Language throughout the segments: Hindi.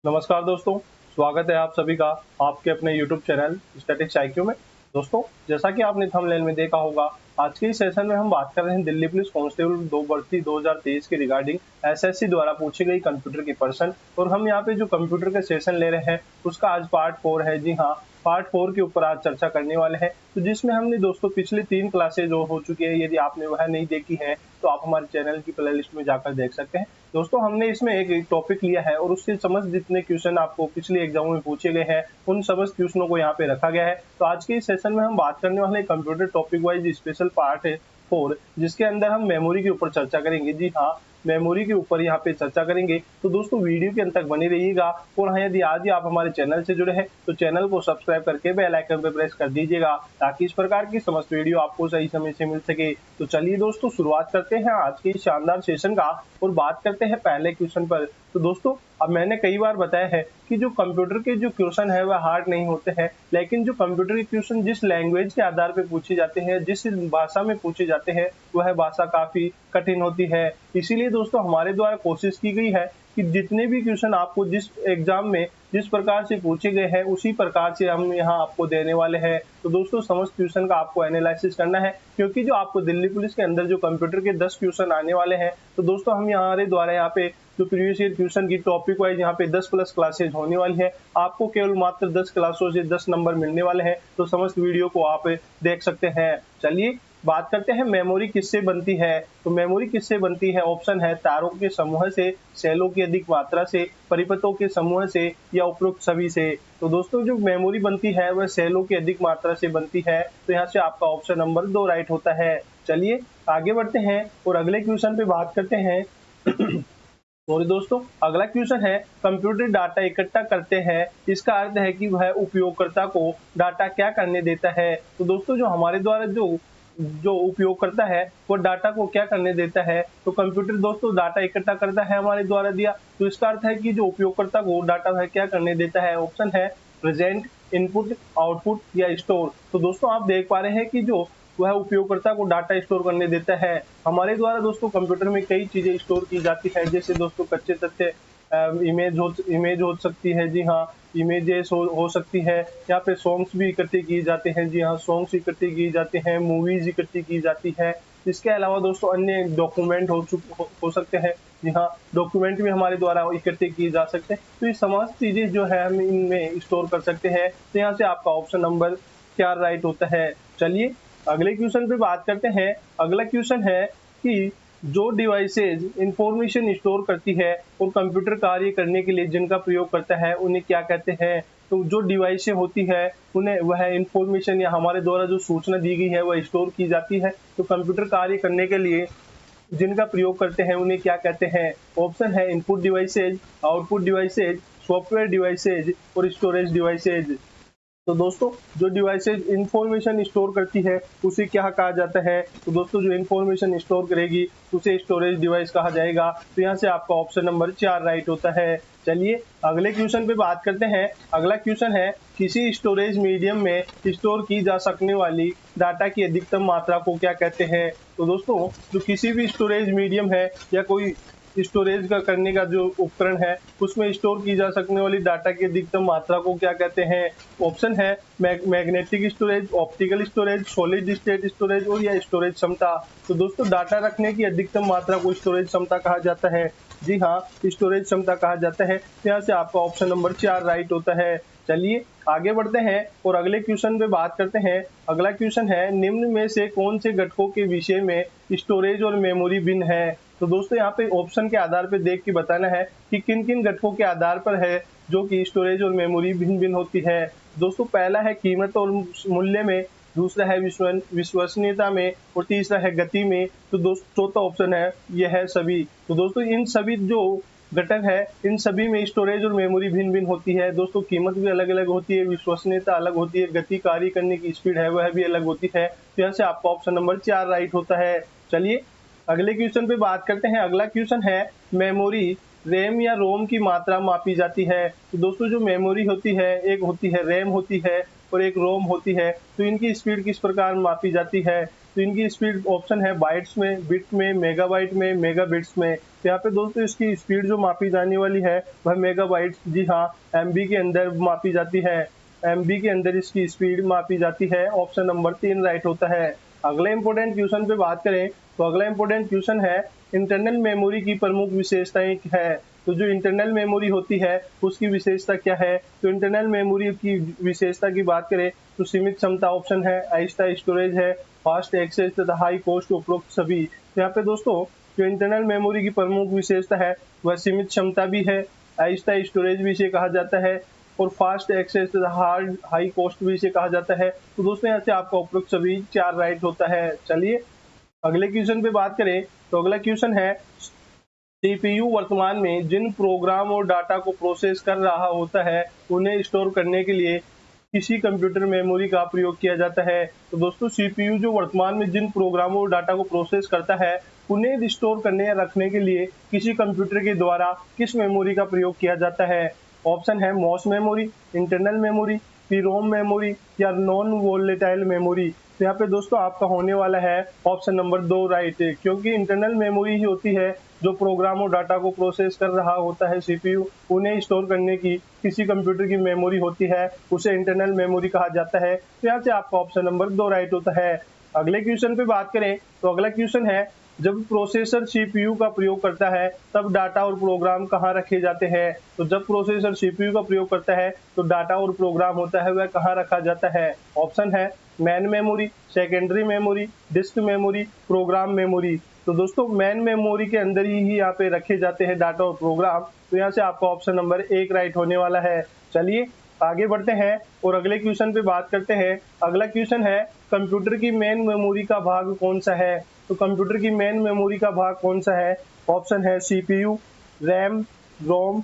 नमस्कार दोस्तों, स्वागत है आप सभी का आपके अपने YouTube चैनल स्टैटिक्स IQ में। दोस्तों, जैसा कि आपने थंबनेल में देखा होगा, आज के इस सेशन में हम बात कर रहे हैं दिल्ली पुलिस कांस्टेबल 2 भर्ती 2023 के रिगार्डिंग एसएससी द्वारा पूछी गई कंप्यूटर के प्रश्न। और हम यहाँ पे जो कंप्यूटर के सेशन ले रहे हैं उसका आज पार्ट 4 है। जी हाँ, पार्ट 4 के ऊपर आज चर्चा करने वाले हैं। तो जिसमें हमने दोस्तों पिछली 3 क्लासेज जो हो चुकी है, यदि आपने वह नहीं देखी है तो आप हमारे चैनल की प्ले लिस्ट में जाकर देख सकते हैं। दोस्तों, हमने इसमें एक टॉपिक लिया है और उससे समस्त जितने क्वेश्चन आपको पिछले एग्जामों में पूछे गए हैं उन समस्त क्वेश्चनों को यहाँ पे रखा गया है। तो आज के इस सेशन में हम बात करने वाले हैं computer topic wise special part है 4, जिसके अंदर हम मेमोरी के ऊपर चर्चा करेंगे। जी हाँ, मेमोरी के ऊपर यहाँ पे चर्चा करेंगे। तो दोस्तों, वीडियो के अंत तक बने रहिएगा। और हाँ, यदि आज ही आप हमारे चैनल से जुड़े हैं तो चैनल को सब्सक्राइब करके बेल आइकन पे प्रेस कर दीजिएगा, ताकि इस प्रकार की समस्त वीडियो आपको सही समय से मिल सके। तो चलिए दोस्तों, शुरुआत करते हैं आज के इस शानदार सेशन का और बात करते हैं पहले क्वेश्चन पर। तो दोस्तों, अब मैंने कई बार बताया है कि जो कंप्यूटर के जो क्वेश्चन है वह हार्ड नहीं होते हैं, लेकिन जो कंप्यूटर के क्वेश्चन जिस लैंग्वेज के आधार पर पूछे जाते हैं, जिस भाषा में पूछे जाते हैं, वह भाषा काफी कठिन होती है। इसीलिए दोस्तों, हमारे द्वारा कोशिश की गई है कि जितने भी क्वेश्चन आपको जिस एग्जाम में जिस प्रकार से पूछे गए हैं उसी प्रकार से हम यहाँ आपको देने वाले हैं। तो दोस्तों, समस्त क्वेश्चन का आपको एनालिसिस करना है, क्योंकि जो आपको दिल्ली पुलिस के अंदर जो कंप्यूटर के 10 क्वेश्चन आने वाले हैं, तो दोस्तों हम हमारे द्वारा यहाँ पे जो प्रीवियस ईयर क्वेश्चन की टॉपिक वाइज यहाँ पे 10 प्लस क्लासेज होने वाली है। आपको केवल मात्र 10 क्लासों से 10 नंबर मिलने वाले हैं। तो समस्त वीडियो को आप देख सकते हैं। चलिए बात करते हैं मेमोरी किससे बनती है। तो मेमोरी किससे बनती है? ऑप्शन है तारों के समूह से, सेलों की अधिक मात्रा से, परिपथों के समूह से, या उपरोक्त सभी से। तो दोस्तों, जो मेमोरी बनती है वह सेलों की अधिक मात्रा से बनती है। तो यहाँ से आपका ऑप्शन नंबर 2 राइट होता है। चलिए आगे बढ़ते हैं और अगले क्वेश्चन पे बात करते हैं। और दोस्तों, अगला क्वेश्चन है कंप्यूटर डाटा इकट्ठा करते हैं, इसका अर्थ है कि वह उपयोगकर्ता को डाटा क्या करने देता है। तो दोस्तों, जो हमारे द्वारा जो जो उपयोगकर्ता है वो डाटा को क्या करने देता है, तो कंप्यूटर दोस्तों डाटा इकट्ठा करता है हमारे द्वारा दिया। तो इसका अर्थ है कि जो उपयोगकर्ता को डाटा वह क्या करने देता है। ऑप्शन है प्रेजेंट, इनपुट, आउटपुट या स्टोर। तो दोस्तों, आप देख पा रहे हैं कि जो वह उपयोगकर्ता को डाटा स्टोर करने देता है। हमारे द्वारा दोस्तों कंप्यूटर में कई चीजें स्टोर की जाती है, जैसे दोस्तों कच्चे तथ्य, इमेज हो सकती है। जी हाँ, इमेजेस हो सकती है। यहाँ पे सॉन्ग्स भी इकट्ठे किए जाते हैं। जी हाँ, सॉन्ग्स इकट्ठे किए जाते हैं, मूवीज इकट्ठी की जाती है। इसके अलावा दोस्तों अन्य डॉक्यूमेंट हो सकते हैं। जी हाँ, डॉक्यूमेंट भी हमारे द्वारा इकट्ठे किए जा सकते हैं। तो ये समस्त चीजें जो है हम इनमें स्टोर कर सकते हैं। तो यहाँ से आपका ऑप्शन नंबर 4 राइट होता है। चलिए अगले क्वेश्चन पे बात करते हैं। अगला क्वेश्चन है कि जो डिवाइसेज इंफॉर्मेशन स्टोर करती है और कंप्यूटर कार्य करने के लिए जिनका प्रयोग करता है उन्हें क्या कहते हैं। तो जो डिवाइसें होती है उन्हें वह इंफॉर्मेशन या हमारे द्वारा जो सूचना दी गई है वह स्टोर की जाती है। तो कंप्यूटर कार्य करने के लिए जिनका प्रयोग करते हैं उन्हें क्या कहते हैं। ऑप्शन है input devices, output devices, software devices और स्टोरेज डिवाइसेज। तो दोस्तों, जो डिवाइसेज इंफॉर्मेशन स्टोर करती है उसे क्या कहा जाता है। तो दोस्तों, जो इंफॉर्मेशन स्टोर करेगी उसे स्टोरेज डिवाइस कहा जाएगा। तो यहाँ से आपका ऑप्शन नंबर 4 राइट होता है। चलिए अगले क्वेश्चन पे बात करते हैं। अगला क्वेश्चन है किसी स्टोरेज मीडियम में स्टोर की जा सकने वाली डाटा की अधिकतम मात्रा को क्या कहते हैं। तो दोस्तों, जो किसी भी स्टोरेज मीडियम है या कोई स्टोरेज का करने का जो उपकरण है उसमें स्टोर की जा सकने वाली डाटा की अधिकतम मात्रा को क्या कहते हैं। ऑप्शन है magnetic storage, optical storage, solid state storage और या स्टोरेज क्षमता। तो दोस्तों, डाटा रखने की अधिकतम मात्रा को स्टोरेज क्षमता कहा जाता है। जी हाँ, स्टोरेज क्षमता कहा जाता है। यहाँ से आपका ऑप्शन नंबर 4 राइट होता है। चलिए आगे बढ़ते हैं और अगले क्वेश्चन पे बात करते हैं। अगला क्वेश्चन है निम्न में से कौन से घटकों के विषय में स्टोरेज और मेमोरी भिन्न है। तो दोस्तों, यहाँ पे ऑप्शन के आधार पर देख के बताना है कि किन किन घटकों के आधार पर है जो कि स्टोरेज और मेमोरी भिन्न भिन्न होती है। दोस्तों, पहला है कीमत और मूल्य में, दूसरा है विश्वसनीयता में और तीसरा है गति में। तो दोस्तों, चौथा ऑप्शन है यह है सभी। तो दोस्तों, इन सभी जो घटक है इन सभी में स्टोरेज और मेमोरी भिन्न भिन्न होती है। दोस्तों, कीमत भी अलग अलग होती है, विश्वसनीयता अलग होती है, गति कार्य करने की स्पीड है वह भी अलग होती है। तो यहाँ से आपका ऑप्शन नंबर 4 राइट होता है। चलिए अगले क्वेश्चन पे बात करते हैं। अगला क्वेश्चन है मेमोरी, रैम या रोम की मात्रा मापी जाती है। तो दोस्तों, जो मेमोरी होती है एक होती है रैम होती है और एक रोम होती है, तो इनकी स्पीड किस प्रकार मापी जाती है? तो इनकी स्पीड ऑप्शन है बाइट्स में, बिट में, मेगाबाइट में, मेगाबिट्स में। तो यहाँ पे दोस्तों इसकी स्पीड जो मापी जाने वाली है वह मेगाबाइट्स, जी हाँ, एमबी के अंदर मापी जाती है। एमबी के अंदर इसकी स्पीड मापी जाती है। ऑप्शन नंबर 3 राइट होता है। अगले इंपॉर्टेंट क्वेश्चन पे बात करें तो अगला इंपॉर्टेंट क्वेश्चन है इंटरनल मेमोरी की प्रमुख विशेषताएं है। तो जो इंटरनल मेमोरी होती है उसकी विशेषता क्या है? तो इंटरनल मेमोरी की विशेषता की बात करें तो सीमित क्षमता ऑप्शन है, आहिस्ता स्टोरेज है, फास्ट एक्सेस तथा हाई कॉस्ट उपरोक्त सभी। तो यहाँ पे दोस्तों जो इंटरनल मेमोरी की प्रमुख विशेषता है वह सीमित क्षमता भी है, आहिस्ता स्टोरेज भी इसे कहा जाता है और फास्ट एक्सेस तथा हार्ड हाई कॉस्ट भी इसे कहा जाता है। तो दोस्तों यहाँ से आपका उपरोक्त सभी 4 राइट होता है। चलिए अगले क्वेश्चन पे बात करें तो अगला क्वेश्चन है सीपीयू वर्तमान में जिन प्रोग्राम और डाटा को प्रोसेस कर रहा होता है उन्हें स्टोर करने के लिए किसी कंप्यूटर मेमोरी का प्रयोग किया जाता है। तो दोस्तों सीपीयू जो वर्तमान में जिन प्रोग्रामों और डाटा को प्रोसेस करता है उन्हें स्टोर करने या रखने के लिए किसी कंप्यूटर के द्वारा किस मेमोरी का प्रयोग किया जाता है? ऑप्शन है मॉस मेमोरी, इंटरनल मेमोरी, रोम मेमोरी या नॉन वोलेटाइल मेमोरी। तो यहाँ पे दोस्तों आपका होने वाला है ऑप्शन नंबर 2 राइट, क्योंकि इंटरनल मेमोरी ही होती है जो प्रोग्राम और डाटा को प्रोसेस कर रहा होता है सीपीयू, उन्हें स्टोर करने की किसी कंप्यूटर की मेमोरी होती है, उसे इंटरनल मेमोरी कहा जाता है। तो यहाँ से आपका ऑप्शन नंबर 2 राइट होता है। अगले क्वेश्चन पे बात करें तो अगला क्वेश्चन है जब प्रोसेसर सीपीयू का प्रयोग करता है तब डाटा और प्रोग्राम कहाँ रखे जाते हैं? तो जब प्रोसेसर सीपीयू का प्रयोग करता है तो डाटा और प्रोग्राम होता है वह कहाँ रखा जाता है? ऑप्शन है man memory, secondary memory, disk memory, program memory. तो दोस्तों मैन मेमोरी के अंदर ही यहाँ पे रखे जाते हैं डाटा और प्रोग्राम। तो यहाँ से आपका ऑप्शन नंबर 1 राइट होने वाला है। चलिए आगे बढ़ते हैं और अगले क्वेश्चन पे बात करते हैं। अगला क्वेश्चन है कंप्यूटर की मेन मेमोरी का भाग कौन सा है? तो कंप्यूटर की मेन मेमोरी का भाग कौन सा है? ऑप्शन है सीपीयू, रैम, रोम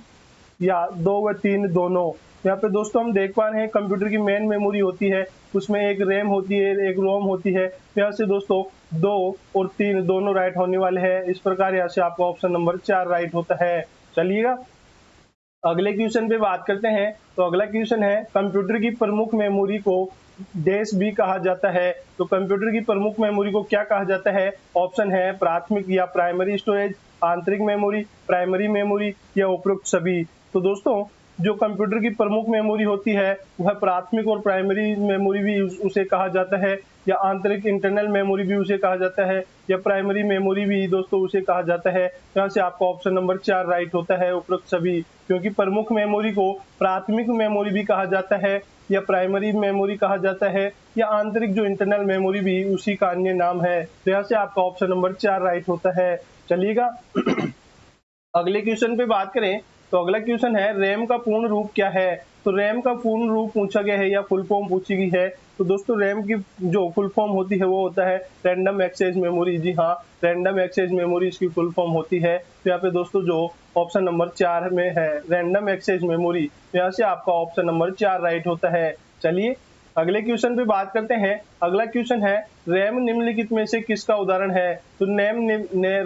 या 2 व 3 दोनों। यहाँ पे दोस्तों हम देख पा रहे हैं कंप्यूटर की मेन मेमोरी होती है, उसमें एक रैम होती है, एक रोम होती है। यहाँ से दोस्तों 2 और 3 दोनों राइट होने वाले हैं। इस प्रकार यहाँ से आपका ऑप्शन नंबर 4 राइट होता है। चलिएगा अगले क्वेश्चन पे बात करते हैं। तो अगला क्वेश्चन है कंप्यूटर की प्रमुख मेमोरी को डैश भी कहा जाता है। तो कंप्यूटर की प्रमुख मेमोरी को क्या कहा जाता है? ऑप्शन है प्राथमिक या प्राइमरी स्टोरेज, आंतरिक मेमोरी, प्राइमरी मेमोरी या उपरोक्त सभी। तो दोस्तों जो कंप्यूटर की प्रमुख मेमोरी होती है वह प्राथमिक और प्राइमरी मेमोरी भी उसे कहा जाता है, या आंतरिक इंटरनल मेमोरी भी उसे कहा जाता है, या प्राइमरी मेमोरी भी दोस्तों उसे कहा जाता है। यहाँ से आपका ऑप्शन नंबर 4 राइट होता है, उपरोक्त सभी। क्योंकि प्रमुख मेमोरी को प्राथमिक मेमोरी भी कहा जाता है, या प्राइमरी मेमोरी कहा जाता है, या आंतरिक जो इंटरनल मेमोरी भी उसी का अन्य नाम है। तो यहाँ से आपका ऑप्शन नंबर 4 राइट होता है। चलिएगा अगले क्वेश्चन पे बात करें तो अगला क्वेश्चन है रैम का पूर्ण रूप क्या है? तो रैम का पूर्ण रूप पूछा गया है या फुल फॉर्म पूछी गई है। तो दोस्तों रैम की जो फुल फॉर्म होती है वो होता है रैंडम एक्सेस मेमोरी। जी हाँ, रैंडम एक्सेस मेमोरी इसकी फुल फॉर्म होती है। तो यहाँ पे दोस्तों जो ऑप्शन नंबर 4 में है रैंडम एक्सेस मेमोरी, तो यहाँ से आपका ऑप्शन नंबर 4 राइट होता है। चलिए अगले क्वेश्चन पे बात करते हैं। अगला क्वेश्चन है रैम निम्नलिखित में से किसका उदाहरण है? तो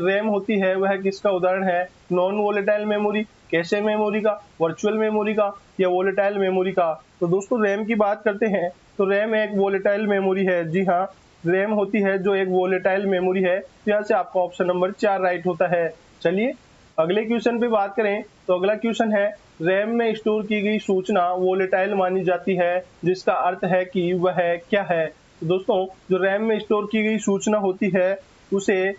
रैम होती है वह किसका उदाहरण है? Non volatile memory, cache memory का, वर्चुअल मेमोरी का या वोलेटाइल मेमोरी का। तो दोस्तों रैम की बात करते हैं तो रैम एक वोलेटाइल मेमोरी है। जी हाँ, रैम होती है जो एक वोलेटाइल मेमोरी है। तो यहाँ से आपका ऑप्शन नंबर 4 राइट होता है। चलिए अगले क्वेश्चन पे बात करें तो अगला क्वेश्चन है रैम में स्टोर की गई सूचना वोलेटाइल मानी जाती है, जिसका अर्थ है कि वह क्या है? तो दोस्तों जो रैम में स्टोर की गई सूचना होती है उसे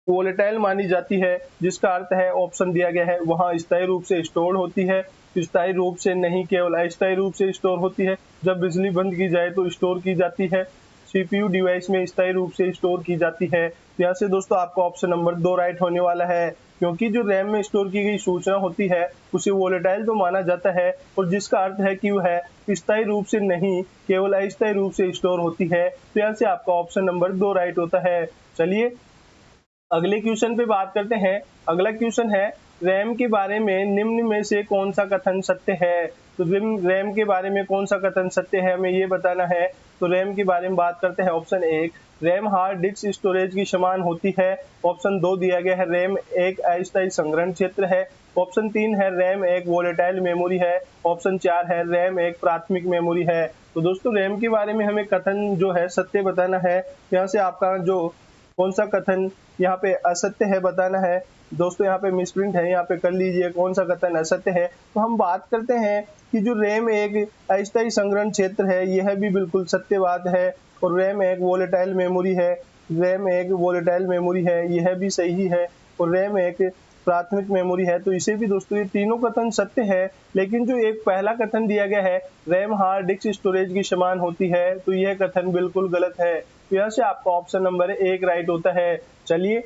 वोलेटाइल मानी जाती है, जिसका अर्थ है ऑप्शन दिया गया है वहां स्थायी रूप से स्टोर होती है, स्थायी रूप से नहीं केवल अस्थायी रूप से स्टोर होती है। जब बिजली बंद की जाए तो स्टोर की जाती है, सीपीयू डिवाइस में स्थायी रूप से स्टोर की जाती है। यहाँ से दोस्तों आपका ऑप्शन नंबर 2 राइट होने वाला है, क्योंकि जो रैम में स्टोर की गई सूचना होती है उसे वोलेटाइल तो माना जाता है, और जिसका अर्थ है कि वह स्थायी रूप से नहीं केवल अस्थायी रूप से स्टोर होती है। तो यहाँ से आपका ऑप्शन नंबर 2 राइट होता है। चलिए अगले क्वेश्चन पे बात करते हैं। अगला क्वेश्चन है रैम के बारे में निम्न में से कौन सा कथन सत्य है? तो रैम के बारे में कौन सा कथन सत्य है हमें ये बताना है। तो रैम के बारे में बात करते हैं। Option 1 RAM hard disk storage की समान होती है। ऑप्शन 2 दिया गया है रैम एक अस्थायी संग्रहण क्षेत्र है। ऑप्शन 3 है रैम एक वोलेटाइल मेमोरी है। ऑप्शन 4 है रैम एक प्राथमिक मेमोरी है। तो दोस्तों रैम के बारे में हमें कथन जो है सत्य बताना है। यहाँ से आपका जो कौन सा कथन यहाँ पे असत्य है बताना है। दोस्तों यहाँ पे मिसप्रिंट है, यहाँ पे कर लीजिए कौन सा कथन असत्य है। तो हम बात करते हैं कि जो रैम एक अस्थायी संग्रहण क्षेत्र है, यह भी बिल्कुल सत्य बात है। और रैम एक वोलेटाइल मेमोरी है, रैम एक वोलेटाइल मेमोरी है, यह भी सही है। और रैम एक प्राथमिक मेमोरी है, तो इसे भी दोस्तों ये तीनों कथन सत्य है। लेकिन जो एक पहला कथन दिया गया है रैम हार्ड डिस्क स्टोरेज की समान होती है, तो यह कथन बिल्कुल गलत है। तो यहाँ से आपका ऑप्शन नंबर 1 राइट होता है। चलिए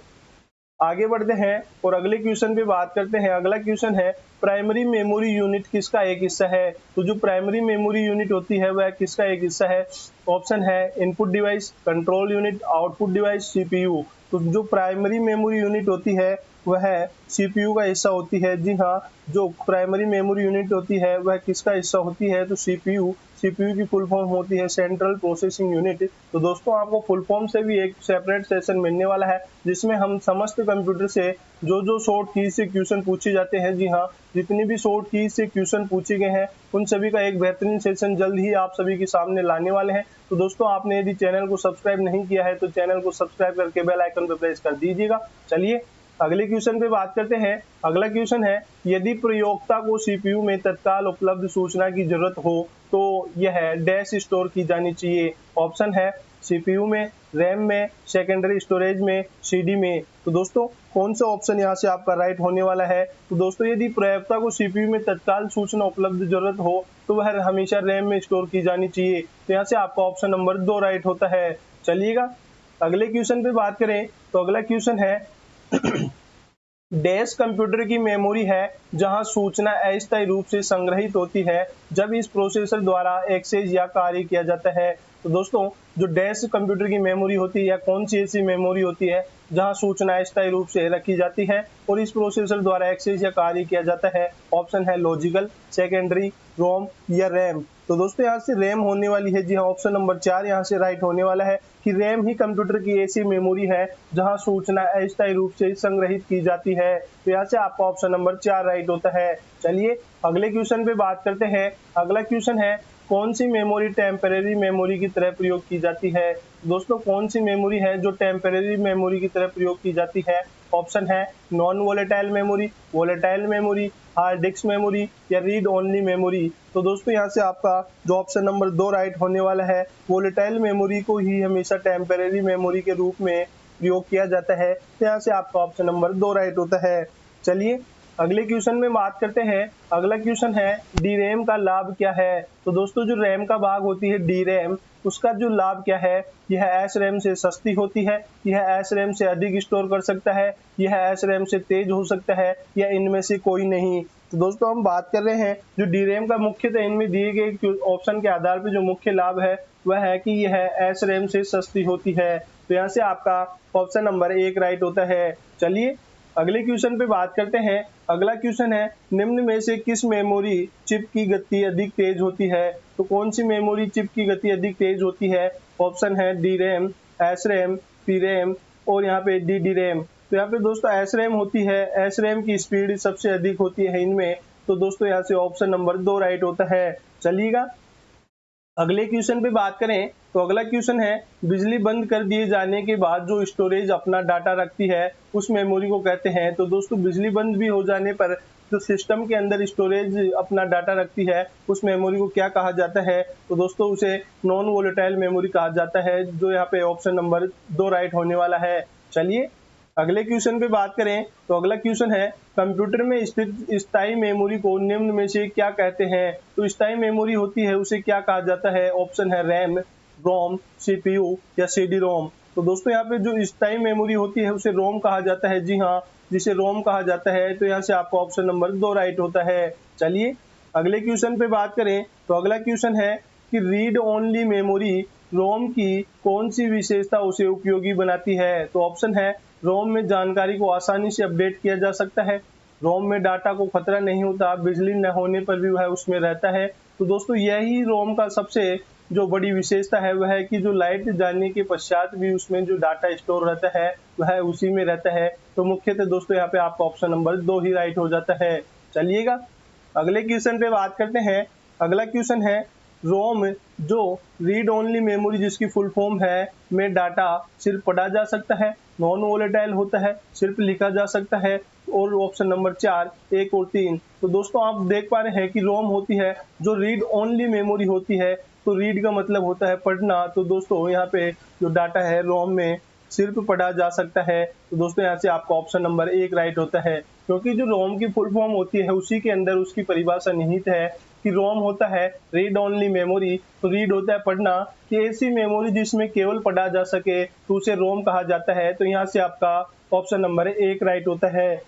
आगे बढ़ते हैं और अगले क्वेश्चन पे बात करते हैं। अगला क्वेश्चन है प्राइमरी मेमोरी यूनिट किसका एक हिस्सा है। तो जो प्राइमरी मेमोरी यूनिट होती है वह किसका एक हिस्सा है। ऑप्शन है input device, control unit, output device, CPU. तो जो प्राइमरी मेमोरी यूनिट होती है वह सीपीयू का हिस्सा होती है। जी हाँ, जो प्राइमरी मेमोरी यूनिट होती है वह किसका हिस्सा होती है, तो सीपीयू। सीपीयू की फुल फॉर्म होती है सेंट्रल प्रोसेसिंग यूनिट। तो दोस्तों आपको फुल फॉर्म से भी एक सेपरेट सेशन मिलने वाला है, जिसमें हम समस्त कंप्यूटर से जो शॉर्ट की से क्वेश्चन पूछे जाते हैं, जी हाँ, जितनी भी शॉर्ट की से क्वेश्चन पूछे गए हैं उन सभी का एक बेहतरीन सेशन जल्द ही आप सभी के सामने लाने वाले हैं। तो दोस्तों आपने यदि चैनल को सब्सक्राइब नहीं किया है तो चैनल को सब्सक्राइब करके बेल आइकन पर प्रेस कर दीजिएगा। चलिए अगले क्वेश्चन पे बात करते हैं। अगला क्वेश्चन है यदि प्रयोक्ता को सीपीयू में तत्काल उपलब्ध सूचना की जरूरत हो तो यह डैश स्टोर की जानी चाहिए। ऑप्शन है सीपीयू में, रैम में, सेकेंडरी स्टोरेज में, सीडी में। तो दोस्तों कौन सा ऑप्शन यहाँ से आपका राइट होने वाला है। तो दोस्तों यदि प्रयोक्ता को सीपीयू में तत्काल सूचना उपलब्ध जरूरत हो तो वह हमेशा रैम में स्टोर की जानी चाहिए। तो यहाँ से आपका ऑप्शन नंबर 2 राइट होता है। चलिएगा अगले क्वेश्चन पे बात करें तो अगला क्वेश्चन है डैश कंप्यूटर की मेमोरी है जहां सूचना अस्थायी रूप से संग्रहित होती है जब इस प्रोसेसर द्वारा एक्सेस या कार्य किया जाता है। तो दोस्तों जो डैश कंप्यूटर की मेमोरी होती है या कौन सी ऐसी मेमोरी होती है जहां सूचना अस्थायी रूप से रखी जाती है और इस प्रोसेसर द्वारा एक्सेस या कार्य किया जाता है। ऑप्शन है लॉजिकल, सेकेंडरी, रोम या रैम। तो दोस्तों यहाँ से रैम होने वाली है। जी हाँ, ऑप्शन नंबर 4 यहाँ से राइट होने वाला है कि रैम ही कंप्यूटर की ऐसी मेमोरी है जहां सूचना अस्थायी रूप से संग्रहित की जाती है। तो यहाँ से आपका ऑप्शन नंबर 4 राइट होता है। चलिए अगले क्वेश्चन पे बात करते हैं। अगला क्वेश्चन है कौन सी मेमोरी टेम्परेरी मेमोरी की तरह प्रयोग की जाती है। दोस्तों कौन सी मेमोरी है जो टेम्परेरी मेमोरी की तरह प्रयोग की जाती है। ऑप्शन है non volatile memory, volatile memory, hard disk memory या रीड ओनली मेमोरी। तो दोस्तों यहाँ से आपका जो ऑप्शन नंबर 2 राइट होने वाला है, वोलेटाइल मेमोरी को ही हमेशा टेम्परेरी मेमोरी के रूप में प्रयोग किया जाता है। तो यहाँ से आपका ऑप्शन नंबर 2 राइट होता है। चलिए अगले क्वेश्चन में बात करते हैं। अगला क्वेश्चन है डी रैम का लाभ क्या है। तो दोस्तों जो रैम का भाग होती है डी रैम, उसका जो लाभ क्या है, यह एस रैम से सस्ती होती है, यह एस रैम से अधिक स्टोर कर सकता है, यह एस रैम से तेज हो सकता है या इनमें से कोई नहीं। तो दोस्तों हम बात कर रहे हैं जो डी रैम का मुख्यतः इनमें दिए गए ऑप्शन के आधार पर जो मुख्य लाभ है वह है कि यह एस रैम से सस्ती होती है। तो यहाँ से आपका ऑप्शन नंबर 1 राइट होता है। चलिए अगले क्वेश्चन पे बात करते हैं। अगला क्वेश्चन है निम्न में से किस मेमोरी चिप की गति अधिक तेज होती है। तो कौन सी मेमोरी चिप की गति अधिक तेज होती है। ऑप्शन है D RAM, S RAM, P RAM और यहाँ पे डी रैम। तो यहाँ पे दोस्तों एस रैम होती है, एस रैम की स्पीड सबसे अधिक होती है इनमें। तो दोस्तों यहाँ से ऑप्शन नंबर 2 राइट होता है। चलिएगा अगले क्वेश्चन पे बात करें तो अगला क्वेश्चन है बिजली बंद कर दिए जाने के बाद जो स्टोरेज अपना डाटा रखती है उस मेमोरी को कहते हैं। तो दोस्तों बिजली बंद भी हो जाने पर जो सिस्टम के अंदर स्टोरेज अपना डाटा रखती है उस मेमोरी को क्या कहा जाता है। तो दोस्तों उसे नॉन वोलेटाइल मेमोरी कहा जाता है, जो यहाँ पे ऑप्शन नंबर 2 राइट होने वाला है। चलिए अगले क्वेश्चन पे बात करें तो अगला क्वेश्चन है कंप्यूटर में स्थित स्थायी मेमोरी को निम्न में से क्या कहते हैं। तो स्थायी मेमोरी होती है उसे क्या कहा जाता है। ऑप्शन है रैम, रोम, सीपीयू या सीडी रोम। तो दोस्तों यहाँ पे जो स्थायी मेमोरी होती है उसे रोम कहा जाता है। जी हाँ, जिसे रोम कहा जाता है। तो यहाँ से आपका ऑप्शन नंबर 2 राइट होता है। चलिए अगले क्वेश्चन पे बात करें तो अगला क्वेश्चन है कि रीड ओनली मेमोरी रोम की कौन सी विशेषता उसे उपयोगी बनाती है। तो ऑप्शन है रोम में जानकारी को आसानी से अपडेट किया जा सकता है, रोम में डाटा को खतरा नहीं होता, बिजली न होने पर भी वह उसमें रहता है। तो दोस्तों यही रोम का सबसे जो बड़ी विशेषता है वह है कि जो लाइट जाने के पश्चात भी उसमें जो डाटा स्टोर रहता है वह उसी में रहता है। तो मुख्यतः दोस्तों यहाँ पे आपका ऑप्शन नंबर 2 ही राइट हो जाता है। चलिएगा अगले क्वेश्चन पे बात करते हैं। अगला क्वेश्चन है रोम जो रीड ओनली मेमोरी जिसकी फुल फॉर्म है में डाटा सिर्फ पढ़ा जा सकता है, नॉन वोलेटाइल होता है, सिर्फ लिखा जा सकता है। और ऑप्शन नंबर 4 1 और 3। तो दोस्तों आप देख पा रहे हैं कि रोम होती है जो रीड ओनली मेमोरी होती है। तो रीड का मतलब होता है पढ़ना। तो दोस्तों यहाँ पे जो डाटा है रोम में सिर्फ पढ़ा जा सकता है। तो दोस्तों यहाँ से आपका ऑप्शन नंबर 1 राइट होता है, क्योंकि जो रोम की फुल फॉर्म होती है उसी के अंदर उसकी परिभाषा निहित है कि रोम होता है रीड ओनली मेमोरी। तो रीड होता है पढ़ना, कि ऐसी मेमोरी जिसमें केवल पढ़ा जा सके तो उसे रोम कहा जाता है। तो यहाँ से आपका ऑप्शन नंबर 1 राइट होता है।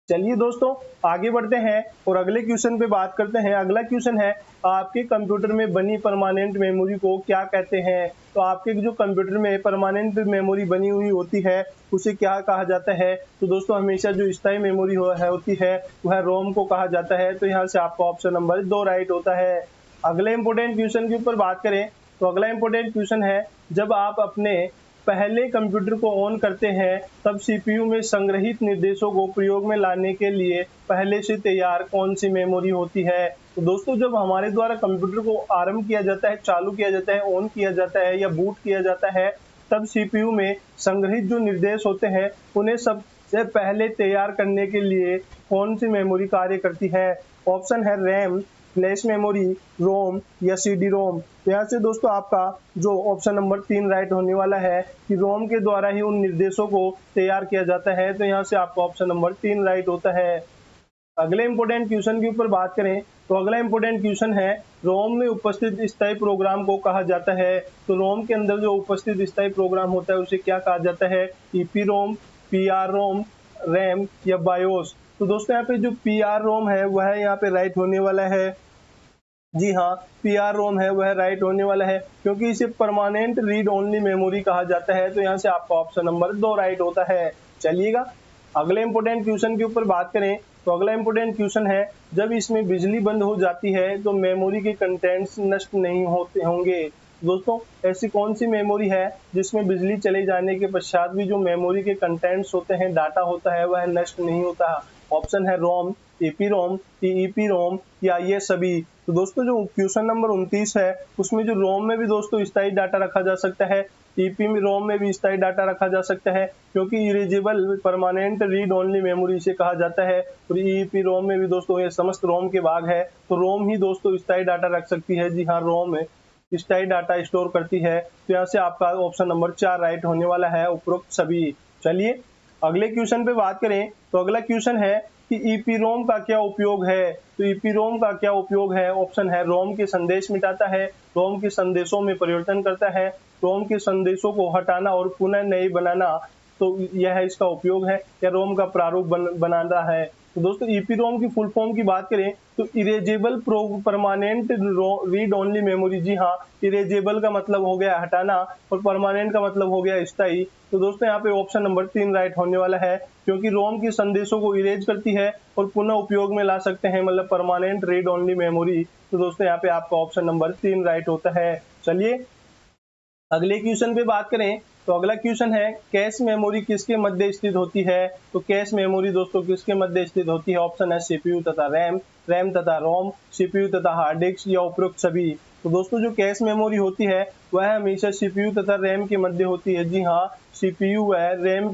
चलिए दोस्तों आगे बढ़ते हैं और अगले क्वेश्चन पे बात करते हैं। अगला क्वेश्चन है, आपके कंप्यूटर में बनी परमानेंट मेमोरी को क्या कहते हैं। तो आपके जो कंप्यूटर में परमानेंट मेमोरी बनी हुई होती है उसे क्या कहा जाता है। तो दोस्तों हमेशा जो स्थायी मेमोरी होती है वह रोम को कहा जाता है। तो यहाँ से आपका ऑप्शन नंबर 2 राइट होता है। अगले इंपोर्टेंट क्वेश्चन के ऊपर बात करें तो अगला इंपोर्टेंट क्वेश्चन है, जब आप अपने पहले कंप्यूटर को ऑन करते हैं तब सीपीयू में संग्रहित निर्देशों को प्रयोग में लाने के लिए पहले से तैयार कौन सी मेमोरी होती है। तो दोस्तों जब हमारे द्वारा कंप्यूटर को आरंभ किया जाता है, चालू किया जाता है, ऑन किया जाता है या बूट किया जाता है, तब सीपीयू में संग्रहित जो निर्देश होते हैं उन्हें सबसे पहले तैयार करने के लिए कौन सी मेमोरी कार्य करती है। ऑप्शन है रैम, फ्लैश मेमोरी, रोम या सीडी रोम। तो यहाँ से दोस्तों आपका जो ऑप्शन नंबर 3 राइट होने वाला है कि रोम के द्वारा ही उन निर्देशों को तैयार किया जाता है। तो यहाँ से आपका ऑप्शन नंबर 3 राइट होता है। अगले इंपोर्टेंट क्वेश्चन के ऊपर बात करें तो अगला इंपोर्टेंट क्वेश्चन है, रोम में उपस्थित स्थायी प्रोग्राम को कहा जाता है। तो रोम के अंदर जो उपस्थित स्थायी प्रोग्राम होता है उसे क्या कहा जाता है। ईपी रोम, पीआर रोम, रैम या बायोस। तो दोस्तों यहाँ पे जो पीआर रोम है वह यहाँ पे राइट होने वाला है। जी हाँ, पीआर रोम है वह राइट होने वाला है, क्योंकि इसे परमानेंट रीड ओनली मेमोरी कहा जाता है। तो यहाँ से आपका ऑप्शन नंबर 2 राइट होता है। चलिएगा अगले इंपोर्टेंट क्वेश्चन के ऊपर बात करें तो अगला इंपोर्टेंट क्वेश्चन है, जब इसमें बिजली बंद हो जाती है तो मेमोरी के कंटेंट्स नष्ट नहीं होते होंगे। दोस्तों ऐसी कौन सी मेमोरी है जिसमें बिजली चले जाने के पश्चात भी जो मेमोरी के कंटेंट्स होते हैं, डाटा होता है, वह नष्ट नहीं होता। ऑप्शन है रोम, ईपी रोम, ईपी रोम या ये सभी। तो दोस्तों जो क्वेश्चन नंबर 29 है उसमें जो रोम में भी दोस्तों स्थायी डाटा रखा जा सकता है, ईपी में रोम में भी स्थायी डाटा रखा जा सकता है, क्योंकि erasable permanent read only memory से कहा जाता है। और ईपी रोम में भी दोस्तों ये समस्त रोम के भाग है। तो रोम ही दोस्तों स्थायी डाटा रख सकती है। जी हाँ, रोम स्थायी डाटा स्टोर करती है। तो यहाँ से आपका ऑप्शन नंबर 4 राइट होने वाला है, उपरोक्त सभी। चलिए अगले क्वेश्चन पे बात करें तो अगला क्वेश्चन है कि ईपी रोम का क्या उपयोग है। तो ईपी रोम का क्या उपयोग है। ऑप्शन है रोम के संदेश मिटाता है, रोम के संदेशों में परिवर्तन करता है, रोम के संदेशों को हटाना और पुनः नए बनाना। तो यह इसका उपयोग है, या रोम का प्रारूप बनाना है। तो दोस्तों ईपी रोम की फुल फॉर्म की बात करें तो erasable permanent read only memory. जी हाँ, इरेजेबल का मतलब हो गया हटाना और परमानेंट का मतलब हो गया स्थायी। तो दोस्तों यहाँ पे ऑप्शन नंबर 3 राइट होने वाला है, क्योंकि रोम की संदेशों को इरेज करती है और पुनः उपयोग में ला सकते हैं, मतलब परमानेंट रीड ओनली मेमोरी। तो दोस्तों यहाँ पे आपका ऑप्शन नंबर 3 राइट होता है। चलिए अगले क्वेश्चन पे बात करें तो अगला क्वेश्चन है, कैश मेमोरी किसके मध्य स्थित होती है। तो कैश मेमोरी दोस्तों किसके मध्य स्थित होती है। ऑप्शन है सीपीयू तथा रैम, रैम तथा रोम, सीपीयू तथा हार्ड डिस्क या उपरोक्त सभी। तो दोस्तों जो कैश मेमोरी होती है वह हमेशा सीपीयू तथा रैम के मध्य होती है। जी हाँ, सीपीयू व रैम